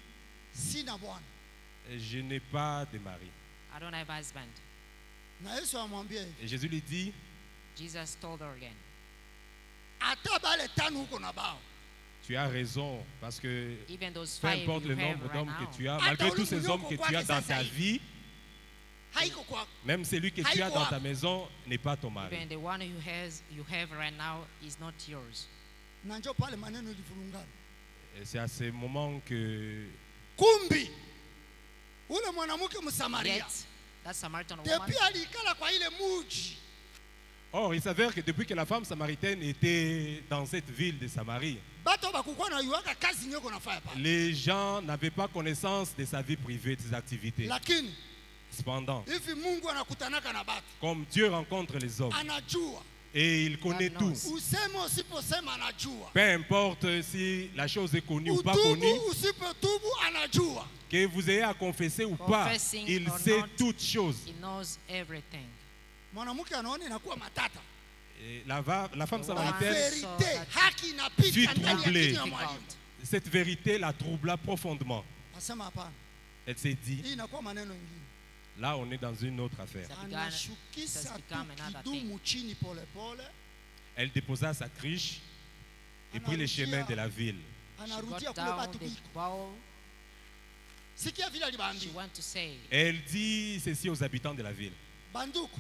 Sina bwana. je n'ai pas de mari. I don't have a husband. Na Yesu amwambia hivi. Et Jésus lui dit, Jesus told her again. Ata bale tano huko na bao. tu as raison, parce que Even those peu 5 importe you le have nombre right d'hommes now, que tu as, Ata malgré tous ces ulimwengu hommes que kwake tu as dans sasa ta hivi. vie, Haiko kwako. même celui que tu as Haiko dans wapi. ta maison n'est pas ton mari. even the one you have right now is not yours. Na njoo pale maneno ilivurungana. Et c'est à ce moment que Kumbi. Ule mwanamke Msamaria. Yet, that Samaritan woman, Depuis alikala kwa ile muji. Or, il s'avère que depuis que la femme samaritaine était dans cette ville de Samarie, Bato bakukua na yuaka kazi nyoko nafanya pale. les gens n'avaient pas connaissance de sa vie privée, de ses activités. Lakini Cependant, hivi Mungu anakutanaka na batu. comme Dieu rencontre les hommes Anajua. et il connaît God tout, knows. Useme usiposema anajua. peu importe si la chose est connue ou pas Utubu connue, usipotubu anajua. que vous ayez à confesser ou pas, Confessing il or sait not, toutes choses. he knows everything. Mwanamke anaona inakuwa matata. Et la femme The samaritaine, woman- Verite haki inapita Fut ndani ya troublée. kinywa ya mwalimu. cette vérité la troubla profondément. Asema hapana. Elle s'est dit, Hii inakuwa maneno ingine. là on est dans une autre affaire. That began- Anashukisha it has tu become another kidumu chini pole pole. Elle déposa sa criche et prit les chemins de la ville. She Anarudia got kule down batu the biko. bowl. Sikia vile She alibaambia. went to say, Elle dit ceci aux habitants de la ville. Banduku,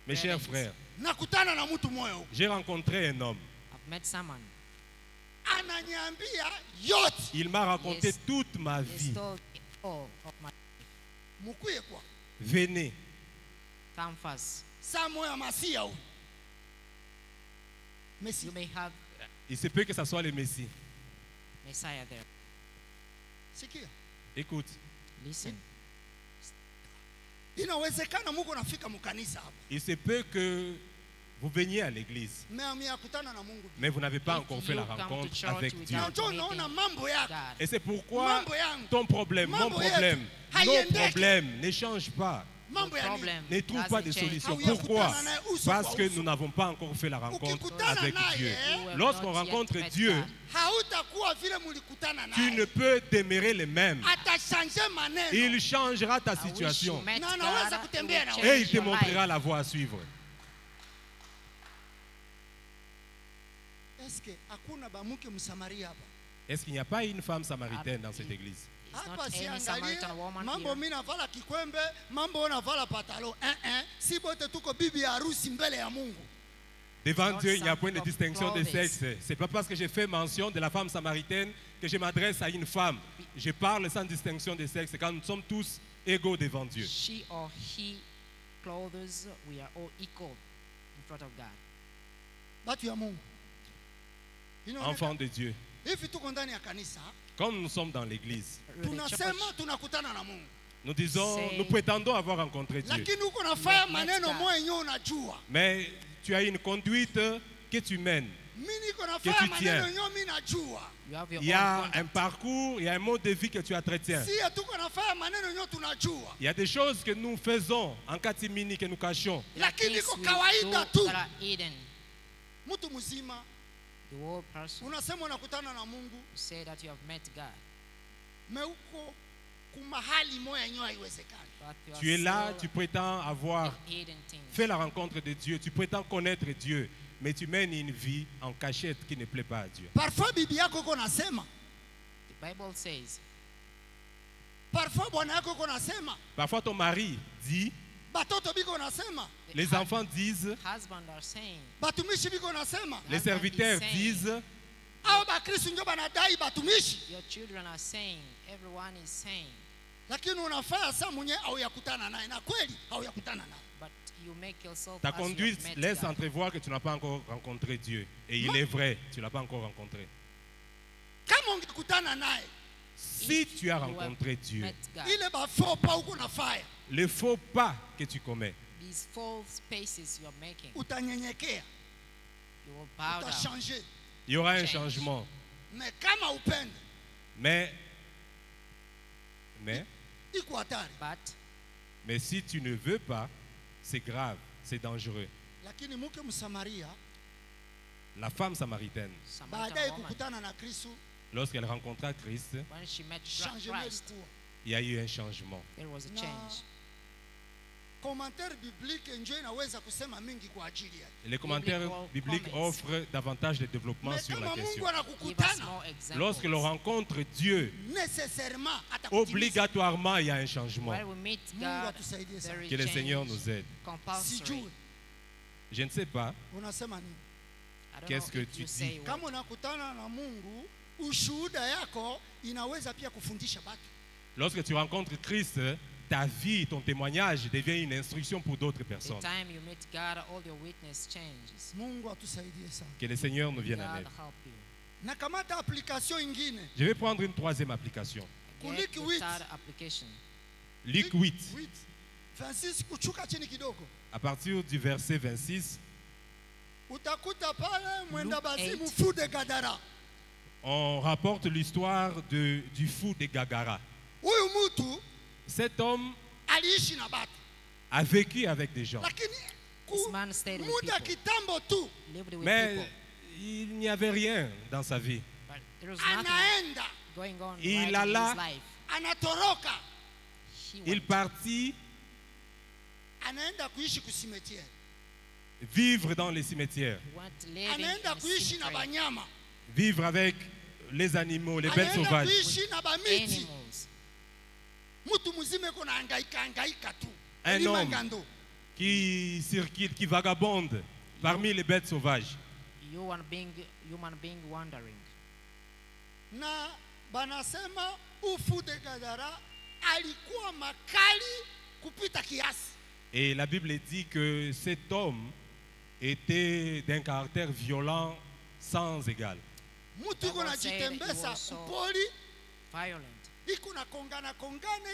Mes chers frères, nakutana na mtu moyo huko. j'ai rencontré un homme. I've met someone. Ananiambia yote. Il m'a raconté Yes. toute ma He vie. told all of my Mukuye kwa. Venez. come first. Saa moya masia huko. Messi. You may have Il se peut que ce soit le Messie. Messiah there. Sikia. Écoute, Listen. Inawezekana Mungu nafika mkanisa hapa. il se peut que vous veniez à l'église, Meamekutana na Mungu. mais vous n'avez pas If encore fait la you come to rencontre church avec without Dieu. Na njoo unaona mambo yako. God. Et c'est pourquoi Mambo yangu. ton problème, mon Mambo yetu. problème, nos Haiendeki. problèmes ne changent pas, Mambo ya nini? Problem ne trouvent doesn't pas de change. solution. Hauya Pourquoi? kutana naye uso Parce kwa que uso. nous n'avons pas encore fait la rencontre Ukikutana avec naye, Dieu. You have Lorsqu'on not yet rencontre met Dieu, God. Hautakuwa vile mulikutana tu ne naye. peux demeurer le même. Atachange maneno. Il changera ta I wish you situation met Na God, anaweza he kutembea will na change et il te your montrera life. la voie à suivre. Eske hakuna bamuke Msamaria hapa? Est-ce qu'il n'y a pas une femme samaritaine dans cette église? It's not Hapa any siangalie Samaritan woman mambo here. mimi navala kikwembe, mambo navala patalo. Si bote tuko bibi ya harusi mbele ya Mungu. Devant Not Dieu, il n'y a some point de of distinction de clothes. sexe. C'est pas parce que j'ai fait mention de la femme samaritaine que je m'adresse à une femme. Je parle sans distinction de sexe, car nous sommes tous égaux devant Dieu. She or he clothes, we are all equal in front of God. Batu ya Mungu. Enfants de Dieu. Hivi tuko ndani ya kanisa, Comme nous sommes dans l'église, Really, church, tunasema tunakutana na Mungu. nous disons, C'est- nous prétendons avoir rencontré Dieu. Lakini uko nafanya Let maneno God. moja yenyewe unajua. Mais tu as une conduite que tu mènes. Mimi niko Que nafanya tu maneno tiens. yenyewe mimi najua. you have your Il y own a un conduct. parcours, il y a un mode de vie que tu entretiens. Si tuko nafanya maneno yenyewe tunajua. Il y a des choses que nous faisons en catimini, que nous cachons. There are Lakini things iko we kawaida do tu. that are hidden. Mtu mzima The whole person unasema unakutana na Mungu, you say that you have met God, me uko kumahali moja yenyewe haiwezekani. but you Tu es là, are tu still prétends avoir in hidden things. fait la rencontre de Dieu, tu prétends connaître Dieu, mais tu mènes une vie en cachette qui ne plaît pas à Dieu. Parfois bibi yako uko nasema, The Bible says, parfois bwana yako uko nasema, Parfois ton mari dit, batoto biko nasema, the les enfants disent, husband are saying, batumishi biko nasema, the les husband serviteurs is saying, disent, au bakristo ndio banadai batumishi, your children are saying, everyone is saying, lakini unafanya saa mwenye au yakutana naye, na kweli au yakutana naye. but you make yourself ta as you have conduite met laisse God. entrevoir que tu n'as pas encore rencontré Dieu. Et il Non. est vrai, tu ne l'as pas encore rencontré. Kama ungekutana naye, Si tu as You have rencontré Dieu, met God. ile bafo pa uko nafanya, le faux pas que tu commets, These false spaces you are making, utanyenyekea, you will bow down. utashange. il y aura un Change. changement. Me kama upende, Mais iko hatari. Mais si tu ne veux pas, c'est grave, c'est dangereux. Lakini mke Msamaria La femme samaritaine, baadaye Samaritan woman, kukutana na Kristo, lorsqu'elle rencontra Christ, when she met changement Christ, ilikuwa. il y a eu un changement. there was a Na change. commentaire biblique njo inaweza kusema mingi kwa ajili yake. Les commentaires bibliques offrent davantage de développement Mais sur la kama question. Mungu Give us anakukutana more examples. Lorsque l'on rencontre Dieu, nécessairement atakutimiza. obligatoirement, il y a un changement. When we meet Mungu God, atusaidie sana. there is Que le Seigneur change nous aide. compulsory. Sijui Je ne sais pas. unasema nini. I don't Qu'est-ce know que if tu you dis? say what. Kama unakutana na Mungu, ushuhuda yako inaweza pia kufundisha watu. Lorsque tu rencontres Christ, ta vie, ton témoignage devient une instruction pour d'autres The personnes. time you meet God, all your witness changes. Mungu atusaidie sana. Que le Seigneur nous vienne en God aide. help you. Na kamata application ingine. Je vais prendre une troisième application. Get Kulik the wheat. third application. Luc 8, 26 kuchuka chini kidogo. à partir du verset 26, Utakuta pale mwenda Luke bazimu 8. fou de Gadara. on rapporte l'histoire du fou de Gagara. Huyu mtu Cet homme aliishi na batu. a vécu avec des gens, Lakini This man stayed with muda people. kitambo tu Lived with mais people. il n'y avait rien dans sa vie. But there was nothing anaenda going on Il right in alla- his life. anatoroka He Il went. partit anaenda kuishi kusimetiere. vivre dans les cimetières, He went living Anaenda in a kuishi na cemetery. banyama. vivre avec les animaux, les bêtes Anaenda sauvages. kuishi na bamiti. Animals. Mtu mzima iko na hangaika tu. Un Elima homme. ngando. qui circulent, qui vagabondent parmi les bêtes sauvages. Human being wandering. Na banasema ufu de Gadara alikuwa makali kupita kiasi. Et la Bible dit que cet homme était d'un caractère violent sans égal. Mtu iko na Bible say that he jitembeza was so kupoli, Violent. iko na kongana,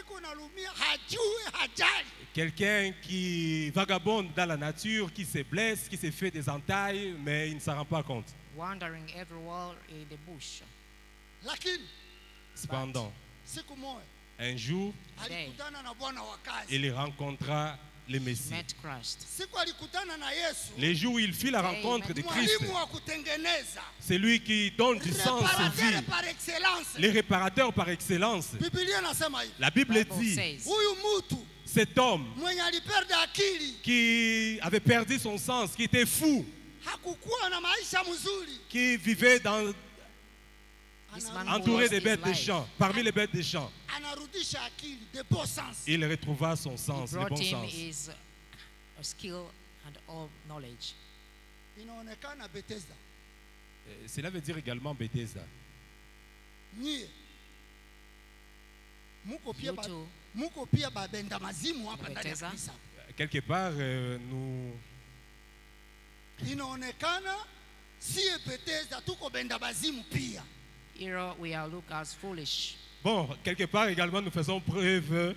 iko na lumia, hajue hajali. Quelqu'un qui vagabonde dans la nature, qui se blesse, qui se fait des entailles, mais il ne s'en rend pas compte. Wandering everywhere in the bush. Lakini Cependant, siku moja un jour, alikutana na bwana wa kazi. il rencontra le Messie. Met Christ. Siku alikutana na Yesu, Les jours où il fit la rencontre de Christ, mwalimu wa kutengeneza, c'est lui qui donne du sens aux réparateur vies, par excellence. les réparateurs par excellence. Biblia nasema hivi, La Bible Bible dit, says, huyu mtu cet homme mwenye alipenda akili qui avait perdu son sens, qui était fou, hakukuwa na maisha mzuri, qui vivait this man entouré lost des his bêtes des life. champs, parmi les bêtes des champs. anarudisha akili de bon sens. Il retrouva son He sens, le brought bon him sens. his skill and all knowledge. Inaonekana Bethesda Cela veut dire également Bethesda. nyie muko pia You ba, too, muko pia babenda mazimu hapa ndani ya Bethesda. kanisa. Quelque part, nous, Inaonekana sie Bethesda tuko benda mazimu pia. here we are looked as foolish. bon, quelque part également, nous faisons preuve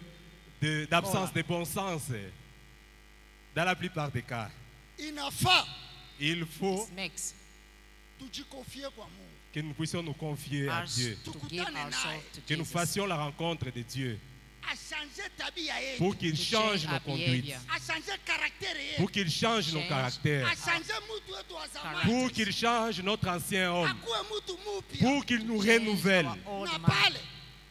d'absence Voilà. de bon sens. Dans la plupart des cas, Inafaa il faut This makes tujikofie kwa Mungu, que nous puissions nous confier à us Dieu, to give Tukutane naye. ourselves to que nous Jesus. fassions la rencontre de Dieu achange tabia yetu, pour qu'il To change change nos our conduites, behavior. achange caractère pour yetu, qu'il change nos Change. caractères, achange mtu wetu wa zamani, pour qu'il change notre ancien homme, akuwe mtu mupya. pour qu'il nous Change renouvelle. our old Na man. pale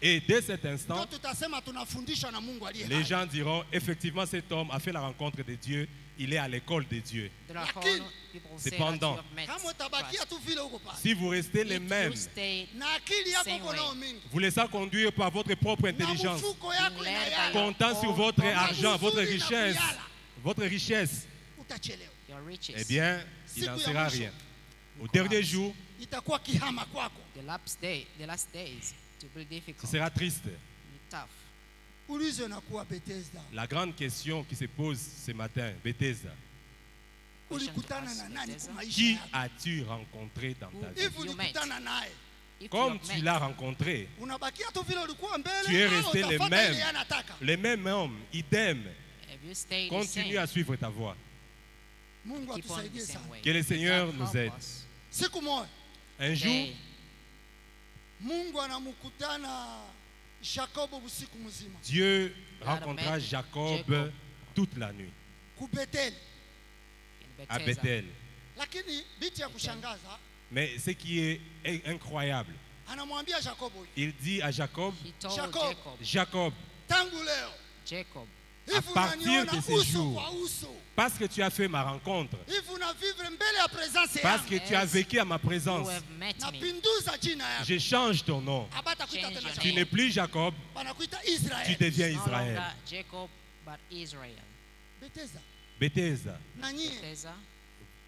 Et dès cet ndio instant, tutasema tunafundishwa na Mungu aliye les hai. gens diront, effectivement, cet homme a fait la rencontre de Dieu, il est à l'école de Dieu. Therefore, Lakini, people say that cependant, you have met Kama utabakia Christ. tu vile uko pale Si vous restez les If mêmes, you stay na akili yako Same uko nao way. mingi vous laissant conduire par votre propre na intelligence, mfuko yako Being led by inayala, comptant sur Oh, votre oh, argent, oh, votre oh, richesse, oh, votre richesse, utachelewa. your riches, eh bien, il Siku n'en ya sera mwisho. rien. Au dernier jour, Itakuwa kihama kwako. the last days, to be ce difficult, sera triste. be tough. Ulizo nakuwa Bethesda, La grande question qui se pose ce matin, Bethesda, ulikutana na nani Bethesda. kwa maisha qui yako? as-tu rencontré dans ta vie? Hivi You ulikutana naye, If Comme you have tu met, l'as rencontré, unabakia tu vile ulikuwa tu es mbele, au resté le utafuata même, ile yeye anataka. le même homme, idem, if you stay the continue same, à suivre ta voie. Mungu keep on the atusaidie same sana. way. Que le Seigneur God nous help aide. us. Siku moja Un jour, Day, Mungu anamkutana Yakobo usiku mzima Dieu God rencontra met Jacob Jacob toute la nuit ku Bethel. in à Bethesda. Bethel. lakini biti ya kushangaza Mais ce qui est incroyable, anamwambia Yakobo, il dit à Jacob, He told Jacob. Jacob, tangu leo Jacob, hivi partir unaniona de ces uso jours, kwa uso, parce que tu as fait ma rencontre, hivi unavivre mbele ya presence parce yangu, que tu as vécu à ma you présence, have met me. napinduza jina yako. je change ton nom. Abatakuita Change tena your Tu Jacob, n'es plus Jacob, banakuita tu Israel. deviens No Israël. longer Jacob, but Israel. Beteza Bethesda, na nyie, Bethesda,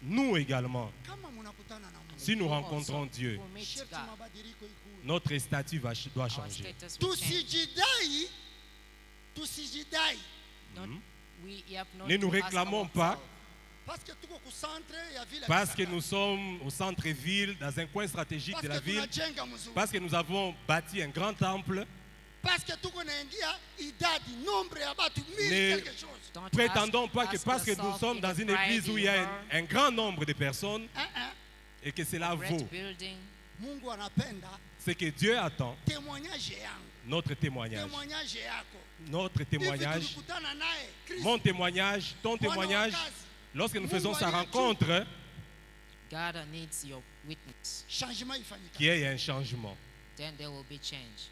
nous également, kama mnakutana na Mungu, si nous you rencontrons also Dieu, will meet sherti God. mabadiliko ikuwe. notre statut doit Our changer. status will change. Tusijidai We have not Ne nous to ask réclamons pas, ourselves. parce que tuko ku centre ya vile ya parce que Kisangani. nous sommes au centre-ville, dans un coin stratégique Parce de la que ville, tunajenga mzuri. parce que nous avons bâti un grand temple. Parce que tuko naingia idadi nombre ya batu Ne- mili quelque chose. Don't Prétendons ask- pas que ask parce que nous yourself sommes in dans a une église où il y a private un grand nombre de personnes Hein? et que cela great vaut building, Mungu anapenda ce que Dieu attend, témoignage yangu, notre témoignage. témoignage yako. Notre Hivi témoignage, tulikutana naye Kristo, mon témoignage, ton Bwana wa témoignage, kazi. lorsque nous Mungu faisons sa aliye rencontre, God needs your witness. changement ifanyika. qu'il y ait un changement. Then there will be change.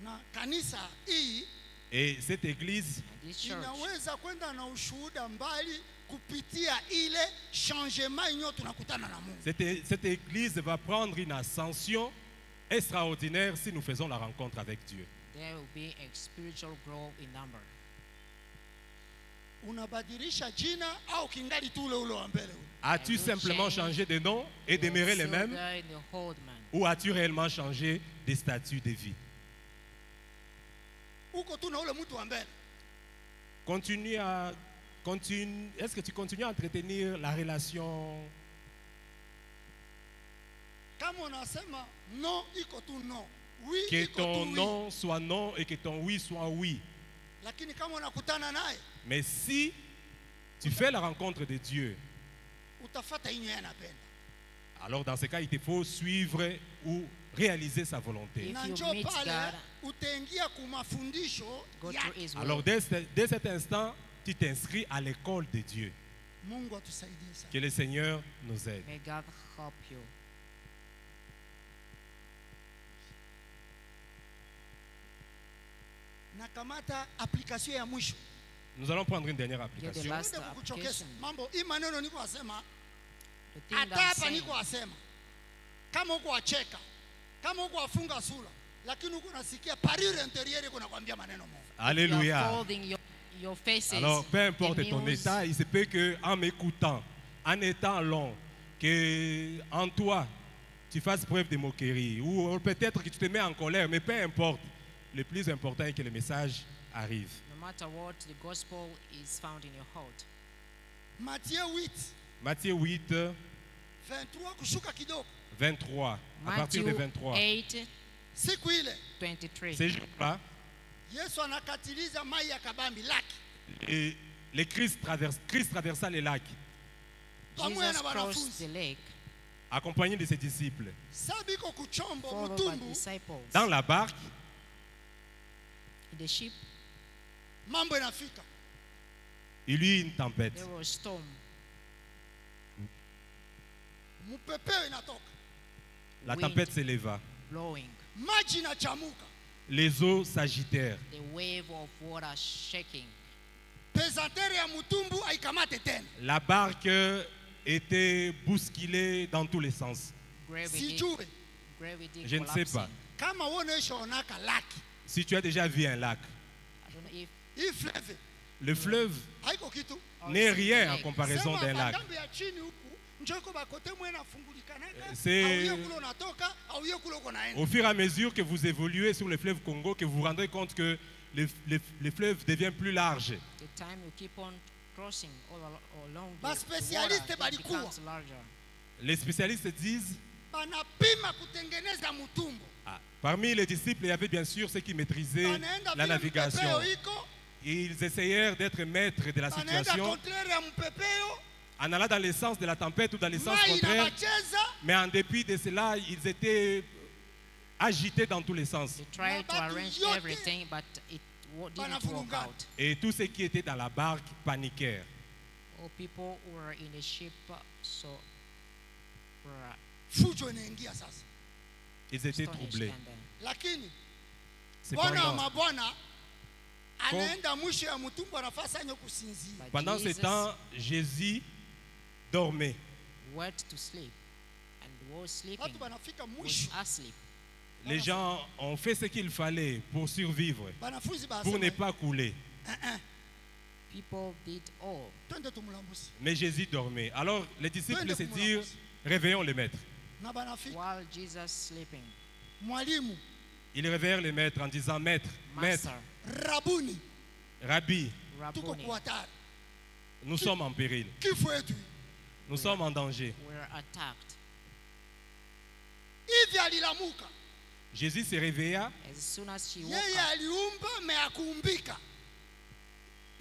Na kanisa hii Et cette église And this church inaweza kwenda na ushuhuda mbali kupitia ile changement yenyewe tunakutana na Mungu. Cette église va prendre une ascension extraordinaire si nous faisons la rencontre avec Dieu. there will be a spiritual growth in number. Unabadilisha jina au kingali tu ule ule wa mbele ule? As-tu And you simplement change. changé de nom et demeurer les So mêmes, there in the old man. ou as-tu réellement changé des statuts de vie? Uko tu na ule mtu wa mbele. Est-ce que tu continues à entretenir la relation? Kama unasema no iko tu no, oui Que iko ton tu oui. non soit non et que ton oui soit oui. Lakini kama unakutana naye Mais si tu fais la rencontre de Dieu, utafata inyo yeye anapenda. alors dans ce cas, il te faut suivre ou réaliser sa volonté. If Na you njoo meet pale God, utaingia ku mafundisho go yake. through his will. Alors dès cet instant, tu t'inscris à l'école de Dieu. Mungu atusaidie sana. Que le Seigneur nous aide. May God help you. Nakamata application ya mwisho. Nous allons prendre une dernière Get the application. last Ndio kukuchokesha. application. Mambo hii maneno niko asema, The thing hata that I'm hapa saying, niko asema. Kama uko acheka, kama uko afunga sura, lakini uko nasikia parure intérieure iko nakwambia maneno moja. you are Alléluia. folding your faces. Alors, peu importe it ton means état, il se peut qu'en m'écoutant, en étant long, que en toi, tu fasses preuve de moquerie, ou peut-être que tu te mets en colère, mais peu importe. Le plus important est que le message arrive. no matter what, the gospel is found in your heart. Matthieu 8, Matthieu 8, 23 kushuka kidogo. 23. À partir de Matthew 23. 8, Siku ile 23. Ces jours-là, Yesu anakatiliza mai ya kabambi laki le Christ traversa les lacs, pamoja Jesus na crossed wanafunzi. the lake, accompagné de ses disciples. Sabiko kuchombo followed by mtumbu, disciples. Dans la barque, In the ship, mambo inafika. il y eut une tempête. there was a storm. Mpepeo inatoka. La Wind. tempête s'éleva. Blowing. Maji inachamuka. Les eaux s'agitèrent. The wave of water shaking. Pesantere ya mtumbu haikamate tena. La barque était bousculée dans tous les sens. Gravity, Sijue gravity Je ne sais collapsing. pas. kama uonesha onaka laki. Si tu as déjà vu un lac, I don't know if Hii fleve le fleuve haiko kitu. n'est rien en lake. comparaison d'un lac. Ngambo ya chini huku njoko bakote mwe nafungulikanaka. C'est- Auye kule unatoka, auye kule uko naenda. Au fur et à mesure que vous évoluez sur le fleuve Congo, que vous vous rendrez compte que le fleuve devient plus large. the time you keep on crossing along Ba the specialiste water, it balikuwa. becomes larger. Les spécialistes disent, Banapima kutengeneza mtumbu. parmi les disciples, il y avait bien sûr ceux qui maîtrisaient Banaenda la vile navigation. mpepeo iko, Ils essayèrent d'être maîtres de la banaenda situation contraire ya mpepeo, en allant dans le sens de la tempête ou dans le sens mai contraire. inabacheza. Mais en dépit de cela, ils étaient agités dans tous les sens. They tried to batu arrange yote everything, but it didn't work banavurungana. out. Et tous ceux qui étaient dans la barque paniquèrent. All people who were in the ship so were fujo inaingia sasa. Ils étaient astonished. troublés. And, Lakini bwana wa Cependant, mabwana anaenda mwisho ya mtumbo anafasa anyo kusinzia. but pendant ce Jesus temps, Jésus dormait. went to sleep and was sleeping, Watu banafika was mwisho. asleep. Les gens ont fait ce qu'il fallait pour survivre, Banafunzi pour ne basema pas couler. People did all. twende tumlambusi. Mais Jésus dormait. Alors les disciples Twende se kumlambusi. dirent, réveillons le maître. Na banafika While Jesus sleeping, mwalimu, Ils réveillèrent le maître en disant, maître, maître, Master, rabuni, Rabbi, tuko Rabboni, kwa hatari. nous sommes en péril. Kifo yetu. Nous sommes en danger. were attacked. Hivi alilamuka. Jésus se réveilla. As soon as she woke Yeye up, aliumba me akuumbika.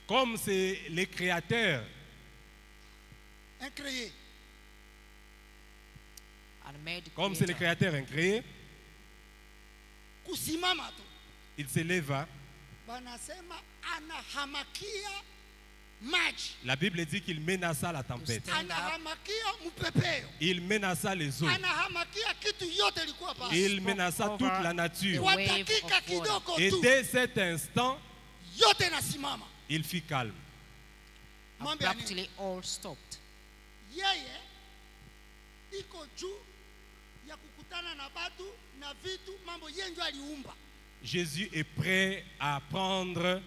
Comme c'est les créateurs, Incréé. and made comme c'est les creator, créateurs incréés, Kusimama tu. il se leva. Banasema anahamakia maji. La Bible dit qu'il menaça la tempête. Stand up. Anahamakia mpepeo. Il menaça les eaux. Anahamakia kitu yote ilikuwa pale. Il menaça over toute la nature. Kwa wave dakika of water. kidogo Et tu dès cet instant, yote nasimama. il fit calme. Mambo ya nini? Abruptly all stopped. Yeye iko juu ya kukutana na batu na vitu, mambo yeye ndio aliumba. Jésus est prêt à prendre,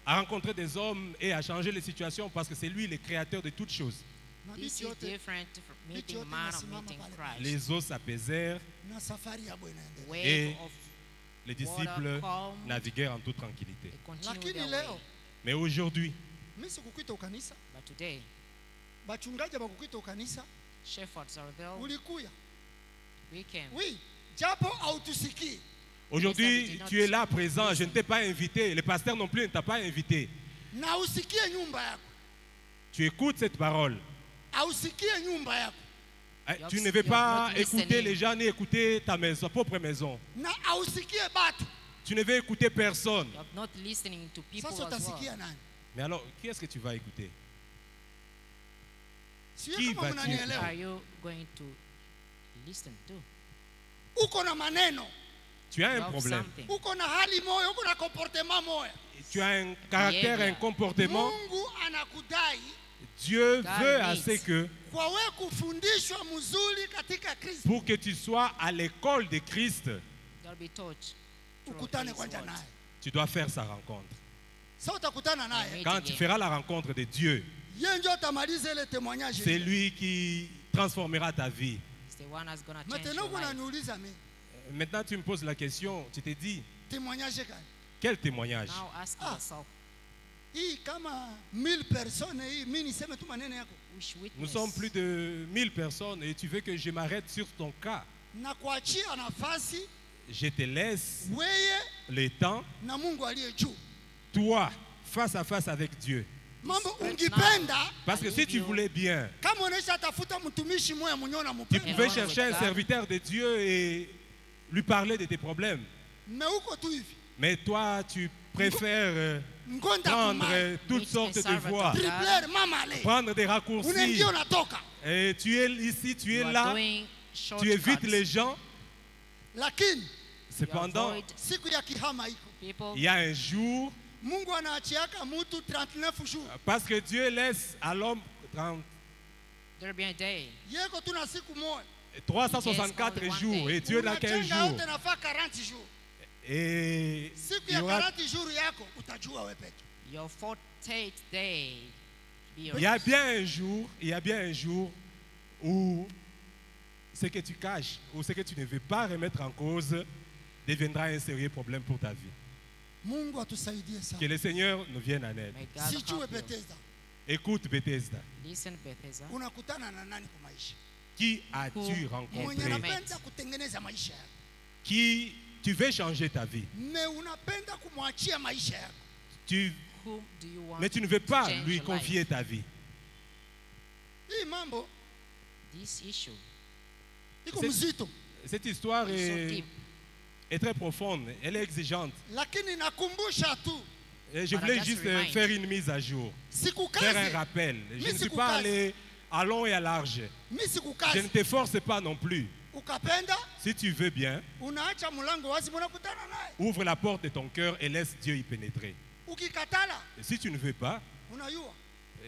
à rencontrer des hommes et à changer les situations parce que c'est lui le créateur de toutes choses. Na This vitu is yote different from meeting yote man or inasimama meeting pale. Christ. Les eaux s'apaisèrent, na safari yabo inaendelea. Wave Et of les disciples calm. naviguèrent en toute tranquillité. they continue Lakini their leo way. Mais aujourd'hui, mimi sikukuita ukanisa, But today, bachungaji bakukuita ukanisa, shepherds are there. ulikuya. We came. Oui, japo hautusikii. aujourd'hui, tu es là présent. Je ne t'ai pas invité. Le pasteur non plus ne t'a pas invité. Na usikie nyumba yako. Tu écoutes cette parole. Ausikie nyumba yako. Tu ne veux pas not écouter listening. les gens ni écouter ta maison, propre maison. Na ausikie batu. Tu ne veux écouter personne. You are not listening to people Sasa as well. utasikia nani? Mais alors, qui est-ce que tu vas écouter? Sio Qui kama va-t-il? mnanielewa. Are you going to listen to? Uko na maneno, Tu as You un have problème. something. uko na hali moya, uko na comportement moya. Tu as un caractère, un comportement. Mungu anakudai Dieu God veut needs. assez que kwa wewe kufundishwa mzuri katika Kristo. pour que tu sois à l'école de Christ, You'll be taught. through Ukutane His kwanza word. naye. tu dois faire sa rencontre. Sasa utakutana naye. Amen. Quand tu feras la rencontre de Dieu, Yeye ndio atamaliza ile témoignage. c'est lui qui transformera ta vie. It's the one that's going to change Maintenant your kuna life. niuliza mimi, Maintenant, tu me poses la question, tu te dis, témoignage gani? quel témoignage? Now ask Ah. yourself, Hii kama 1000 personnes hii, mimi niseme tu maneno yako. which Nous witness sommes plus de 1000 personnes et tu veux que je m'arrête sur ton cas. Na kuachia nafasi Je te laisse weye le temps, na Mungu aliye juu. toi, face à face avec Dieu. Mambo right ungipenda Parce que si tu voulais bien, kama unaisha tafuta mtumishi moya mnyona tu mpenda. pouvais one chercher with un God. serviteur de Dieu et lui parler de tes problèmes. Mais uko tu hivi. Mais toi, tu préfères Ngonda prendre kumai. toutes Meet sortes a de servant voies, of God. Tripler mama ale. prendre des raccourcis. Unaingia unatoka. Et tu es ici, tu you es are là, doing tu évites shortcuts. les gens. Lakini You Cependant, avoid siku ya kihama iko. people. il y a un jour, Mungu anaachiaka mutu 39 jours. parce que Dieu laisse à l'homme There'll be a day. Yeko tu na siku moja. 364 Yes, only one jours day. et Dieu n'a qu'un Unajenga jour. yote nafaa 40 jours. Et Siku il y ya aura 40 jours yako utajua wewe peke. Your 40th day. Be il y a bien un jour, il y a bien un jour où ce que tu caches ou ce que tu ne veux pas remettre en cause deviendra un sérieux problème pour ta vie. Mungu atusaidie Que sana. le Seigneur nous vienne en aide. May God Sijue help you. Bethesda. Écoute Bethesda, Listen, Bethesda. Unakutana na nani kwa maisha? qui as-tu Who- Mwenye rencontré? anapenda kutengeneza maisha yako. Qui tu veux changer ta vie? Me unapenda kumwachia maisha yako. Tu, Whom do you want mais tu ne veux to pas change lui your confier life? ta vie. Hii mambo This issue iko C'est- mzito, Cette histoire is so est, deep. est très profonde, elle est exigeante. lakini nakumbusha tu Et je But I voulais just juste remind. faire une mise à jour, faire un Sikukaze. rappel. Je Mais ne c'est suis pas Koukaze. allé à long et à large. Mi Je ne sikukaze. te force pas non plus. Ukapenda Si tu veux bien, unaacha mlango wazi, mnakutana naye. ouvre la porte de ton cœur et laisse Dieu y pénétrer. Ukikatala Et si tu ne veux pas, unayua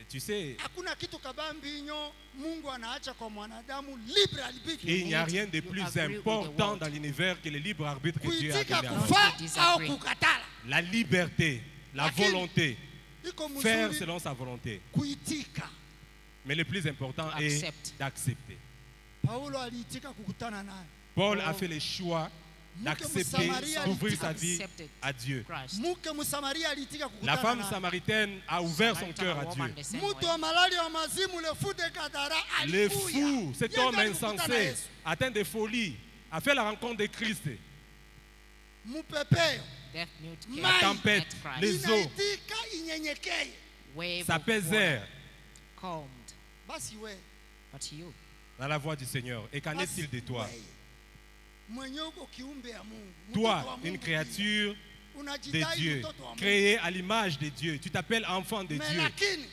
tu sais, hakuna kitu kabambinyo Mungu anaacha kwa mwanadamu libre arbitre. il n'y a rien de You plus agree with the important world. dans l'univers que le libre arbitre que Dieu a Kuitika donné à nous. kufa disagree. au kukatala. La liberté, la Lakini, volonté, iko faire mzuri selon sa volonté. kuitika. Mais le plus important est Accept. d'accepter. Paulo aliitika kukutana naye. Paul a fait le choix d'accepter, Msamaria d'ouvrir alitika sa vie accepted à Dieu. Christ. Mke Msamaria aliitika La kukutana femme naye. samaritaine a ouvert son Samaritan cœur à woman Dieu. the same Mtu way. wa malali wa mazimu le fou de Gadara Le alikuya. fou, cet Yeye homme ndiye alikutana na insensé, Yesu. atteint de folie, a fait la rencontre de Christ. Mupepeo Death mute Ma- La came, tempête, met Christ. les eaux inaitika inyenyekee. Wave of s'apaisèrent water calmed. Basi we But you, dans la voix du Seigneur. Et qu'en basi est-il de toi? wewe, mwenye uko kiumbe ya Mungu, mtoto Toi, wa Mungu une pia, créature de unajidai Dieu, mtoto wa Mungu. créée à l'image de Dieu. Tu t'appelles enfant de Mais Dieu, lakini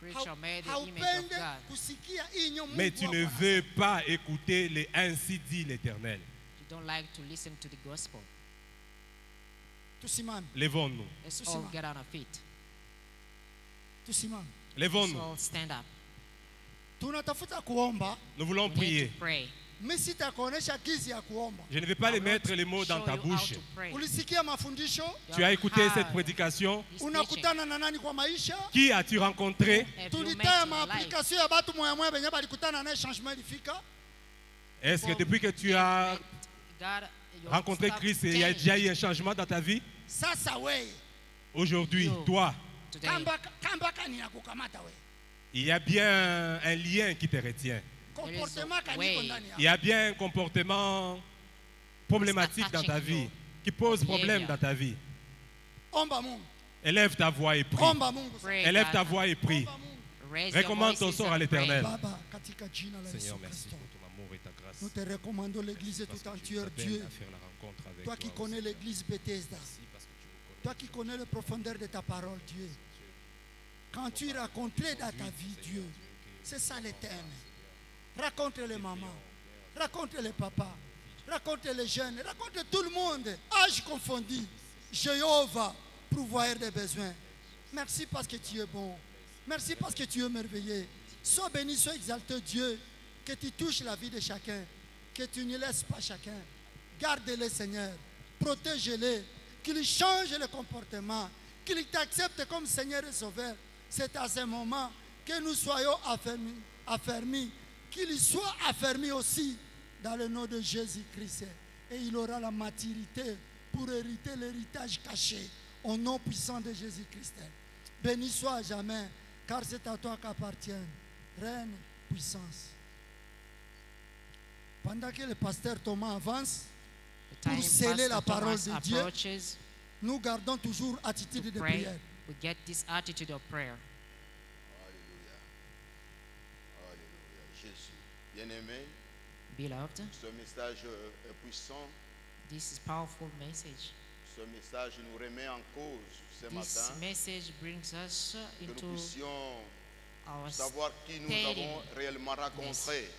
creature made the image of haupende God. kusikia inyo mais Mungu tu ne wako veux pas écouter les ainsi dit l'Éternel. You don't like to listen to the gospel. Tusimame, Lèvons-nous, Let's Tusimame. all get on our feet. tusimame. Let's lèvons-nous. all stand up. Tunatafuta kuomba, Nous voulons We need prier. to pray. mimi sitakuonesha gizi ya kuomba. Je ne vais pas I les will mettre not les mots dans show ta you how bouche. to pray. Ulisikia mafundisho? You Tu as have écouté heard cette prédication. this teaching. Unakutana na nani kwa maisha? Qui as-tu rencontré? Have you met Tulitaya in your life? maaplikasio ya batu moya moya benye balikutana naye changement ilifika. Est-ce que depuis que tu as rencontré Christ, il y a déjà eu un changement dans ta vie? Sasa wewe Aujourd'hui, Yo. toi, Today, kamba kani ya kukamata wewe. il y a bien un lien qui te retient. Comportement kani way. iko ndani Il y yako. a bien un comportement problématique dans ta vie, qui pose problème dans ta vie. Omba Mungu. Élève ta voix et prie. Omba Mungu. pray Élève God. ta voix et prie. Omba Mungu. Raise your Recommande ton voices sort à and l'Éternel. pray. Baba, katika jina la Yesu Seigneur, merci Kristo. pour ton amour et ta grâce. Nous te recommandons l'église Parce tout que tu entière, nous appelles Dieu. à faire la rencontre avec Toi qui toi, connais Seigneur. l'église Bethesda. Merci parce que tu nous connais. Toi qui connais les profondeurs de ta parole, Dieu. Quand tu racontais dans ta vie, Dieu, c'est ça les thèmes. Raconte les mamans, raconte les papas, raconte les jeunes, raconte tout le monde, âge confondu. Jéhovah, pourvoyeur des besoins. Merci parce que tu es bon. Merci parce que tu es merveilleux. Sois béni, sois exalté, Dieu. Que tu touches la vie de chacun. Que tu ne laisses pas chacun. Garde-les, Seigneur. Protège-les. Qu'ils changent le comportement. Qu'ils t'acceptent comme Seigneur et Sauveur. C'est à ce moment que nous soyons affermis. Qu'ils soient affermis aussi dans le nom de Jésus-Christ. Et il aura la maturité pour hériter l'héritage caché. Au nom puissant de Jésus-Christ. Béni soit à jamais, car c'est à toi qu'appartiennent règne, puissance. Pendant que le pasteur Thomas avance, The time pour sceller la Pastor parole Thomas de Dieu, approaches nous gardons toujours attitude to de pray, prière. we get this attitude of prayer. Alléluia. Alléluia. Jésus. Bien-aimé, Beloved, ce message est puissant. this is powerful message. Ce message nous remet en cause ce This matin. message brings us Que nous into puissions our savoir qui nous steadiness. avons réellement rencontré.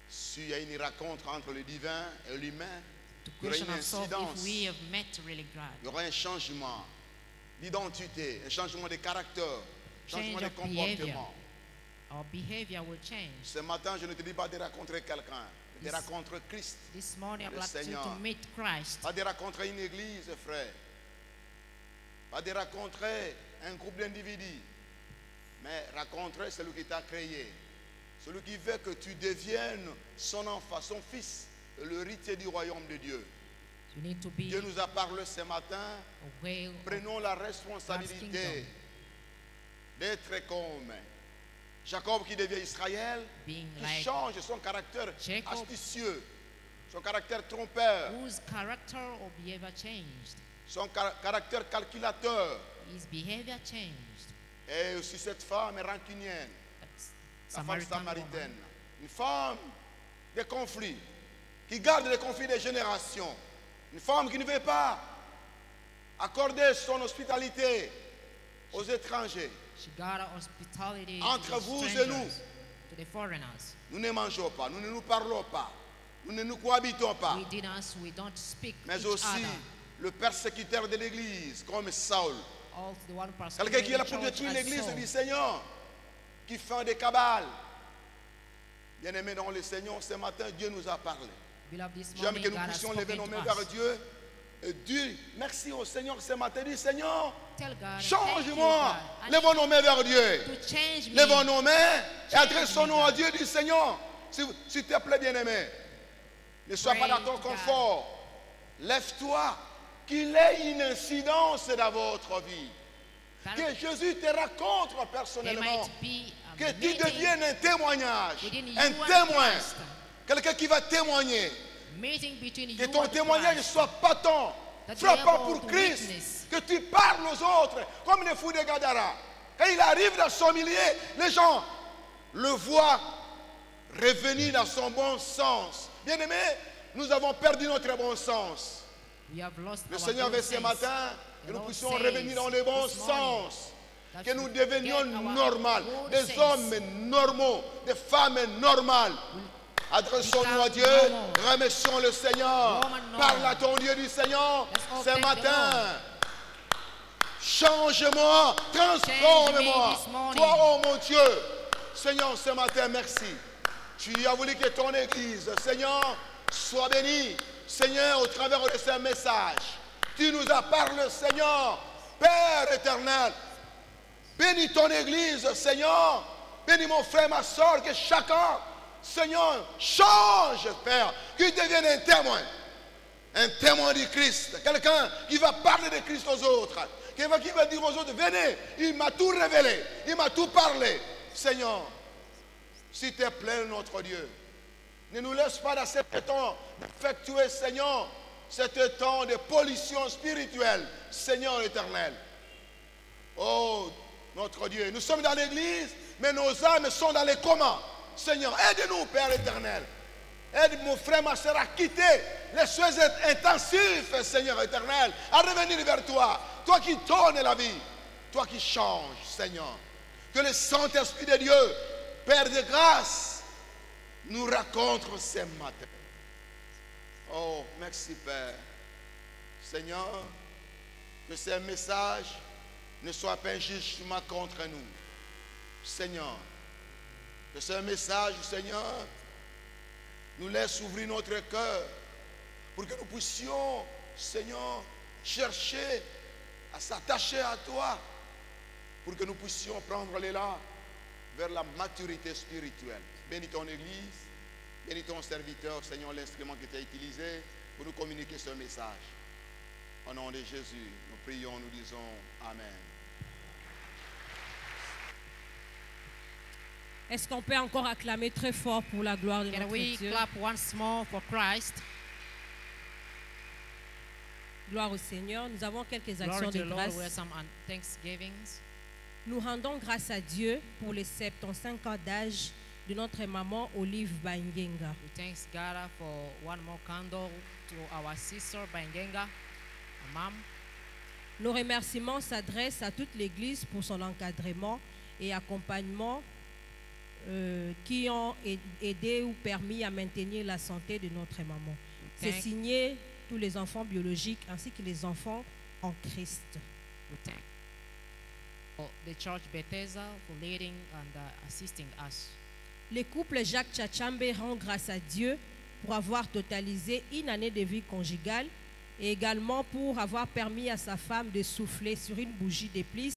S'il y a une rencontre entre le divin et l'humain, to il y aura question une ourselves incidence. if we have met really Il God. y aura un changement d'identité, un changement de caractère, un changement Change de of behavior. comportement. Our behavior will change. Ce matin, je ne te dis pas de rencontrer quelqu'un, mais de This- rencontrer Christ. This morning, I'd Le like you Seigneur. to meet Christ. Pas de rencontrer une église, frère. Pas de rencontrer un groupe d'individus. Mais rencontrer celui qui t'a créé. Celui qui veut que tu deviennes son enfant, son fils, l'héritier du royaume de Dieu. You need to be Dieu nous a parlé ce matin. aware of Prenons la God's responsabilité kingdom, d'être comme Jacob qui devient Israël, being qui like change son caractère Jacob. astucieux, son caractère trompeur, whose character or behavior changed. son caractère calculateur. His behavior changed. Et aussi cette femme rancunienne, That's la femme Samaritan samaritaine, woman. une femme de conflits, qui garde les conflits des générations, une femme qui ne veut pas accordé son hospitalité aux étrangers. She got hospitality Entre to the vous et strangers, nous. to the foreigners. Nous ne mangeons pas, nous ne nous parlons pas, nous ne nous cohabitons pas. We don't speak Mais each aussi other. le persécuteur de l'église, comme Saul. Also the one Quelqu'un qui est là persecuting pour the détruire church l'église as du Saul. Seigneur, qui fait des cabales. Bien-aimés dans le Seigneur, ce matin, Dieu nous a parlé. Beloved, this J'aime morning que nous God has puissions lever nos spoken mains to vers us. Dieu et dire merci au Seigneur ce matin. Dis Seigneur, Tell God, thank you, change-moi. God. I Levons nos mains vers Dieu. need to change me. Levons nos mains et Change adressons-nous me, à God. Dieu. Dis Seigneur, s'il te plaît, bien-aimé, ne sois pas Pray dans ton to confort. Lève-toi, qu'il ait une incidence dans votre vie. That Que Jésus te raconte there personnellement. might be a Que tu meeting deviennes un témoignage, within you un and témoin, Christ. quelqu'un qui va témoigner. Meeting between Que you ton and témoignage Christ. soit patent, That you frappant are able pour to Christ. witness. Que tu parles aux autres comme les fous de Gadara. Quand il arrive dans son milieu, les gens le voient revenir dans son bon sens. Bien-aimés, nous avons perdu notre bon sens. We have lost Le our Seigneur good veut ce sense. matin The que nous Lord puissions says revenir dans le bon this morning sens. that Que we nous get devenions our normaux, good des sense. hommes normaux, des femmes normales. Adressons-nous à become Dieu, normal. remercions le Seigneur. Normal. Parle à ton Dieu du Seigneur Let's all ce thank the matin. Lord. Change-moi, transforme-moi. Change me this morning. Toi, oh mon Dieu, Seigneur, ce matin, merci. Tu as voulu que ton Église, Seigneur, soit bénie. Seigneur, au travers de ce message, tu nous as parlé, Seigneur, Père éternel. Bénis ton Église, Seigneur. Bénis mon frère, ma soeur, que chacun, Seigneur, change, Père, qu'il devienne un témoin. Un témoin du Christ. Quelqu'un qui va parler de Christ aux autres. Quelqu'un qui va dire aux autres, venez, il m'a tout révélé. Il m'a tout parlé. Seigneur, s'il te plaît, notre Dieu, ne nous laisse pas dans cet temps d'effectuer, Seigneur, cet temps de pollution spirituelle, Seigneur éternel. Oh, notre Dieu, nous sommes dans l'église, mais nos âmes sont dans les communs. Seigneur, aide-nous, Père éternel. Aide mon frère, ma soeur à quitter les choses intensives, Seigneur éternel, à revenir vers toi. Toi qui donnes la vie, toi qui changes, Seigneur. Que le Saint-Esprit de Dieu, Père de grâce, nous raconte ce matin. Oh, merci Père. Seigneur, que ce message ne soit pas un jugement contre nous. Seigneur, que ce message, Seigneur, nous laisse ouvrir notre cœur pour que nous puissions, Seigneur, chercher à s'attacher à toi, pour que nous puissions prendre l'élan vers la maturité spirituelle. Bénis ton Église, bénis ton serviteur, Seigneur, l'instrument que tu as utilisé pour nous communiquer ce message. Au nom de Jésus, nous prions, nous disons Amen. Est-ce qu'on peut encore acclamer très fort pour la gloire de Can notre we Dieu? clap once more for Christ? Gloire au Seigneur. Nous avons quelques Glory actions to de the Lord. We have grâce. some thanksgivings. Nous rendons grâce à Dieu pour les 75 ans d'âge de notre maman Olive Bangenga. We thank God for one more candle to our sister Bangenga, our mom. Nos remerciements s'adressent à toute l'Église pour son encadrement et accompagnement qui ont aidé ou permis à maintenir la santé de notre maman. C'est Thank- signé tous les enfants biologiques ainsi que les enfants en Christ. We thank for the church Bethesda for leading and assisting us. Les couples Jacques Tchatchambe rend grâce à Dieu pour avoir totalisé une année de vie conjugale et également pour avoir permis à sa femme de souffler sur une bougie d'épices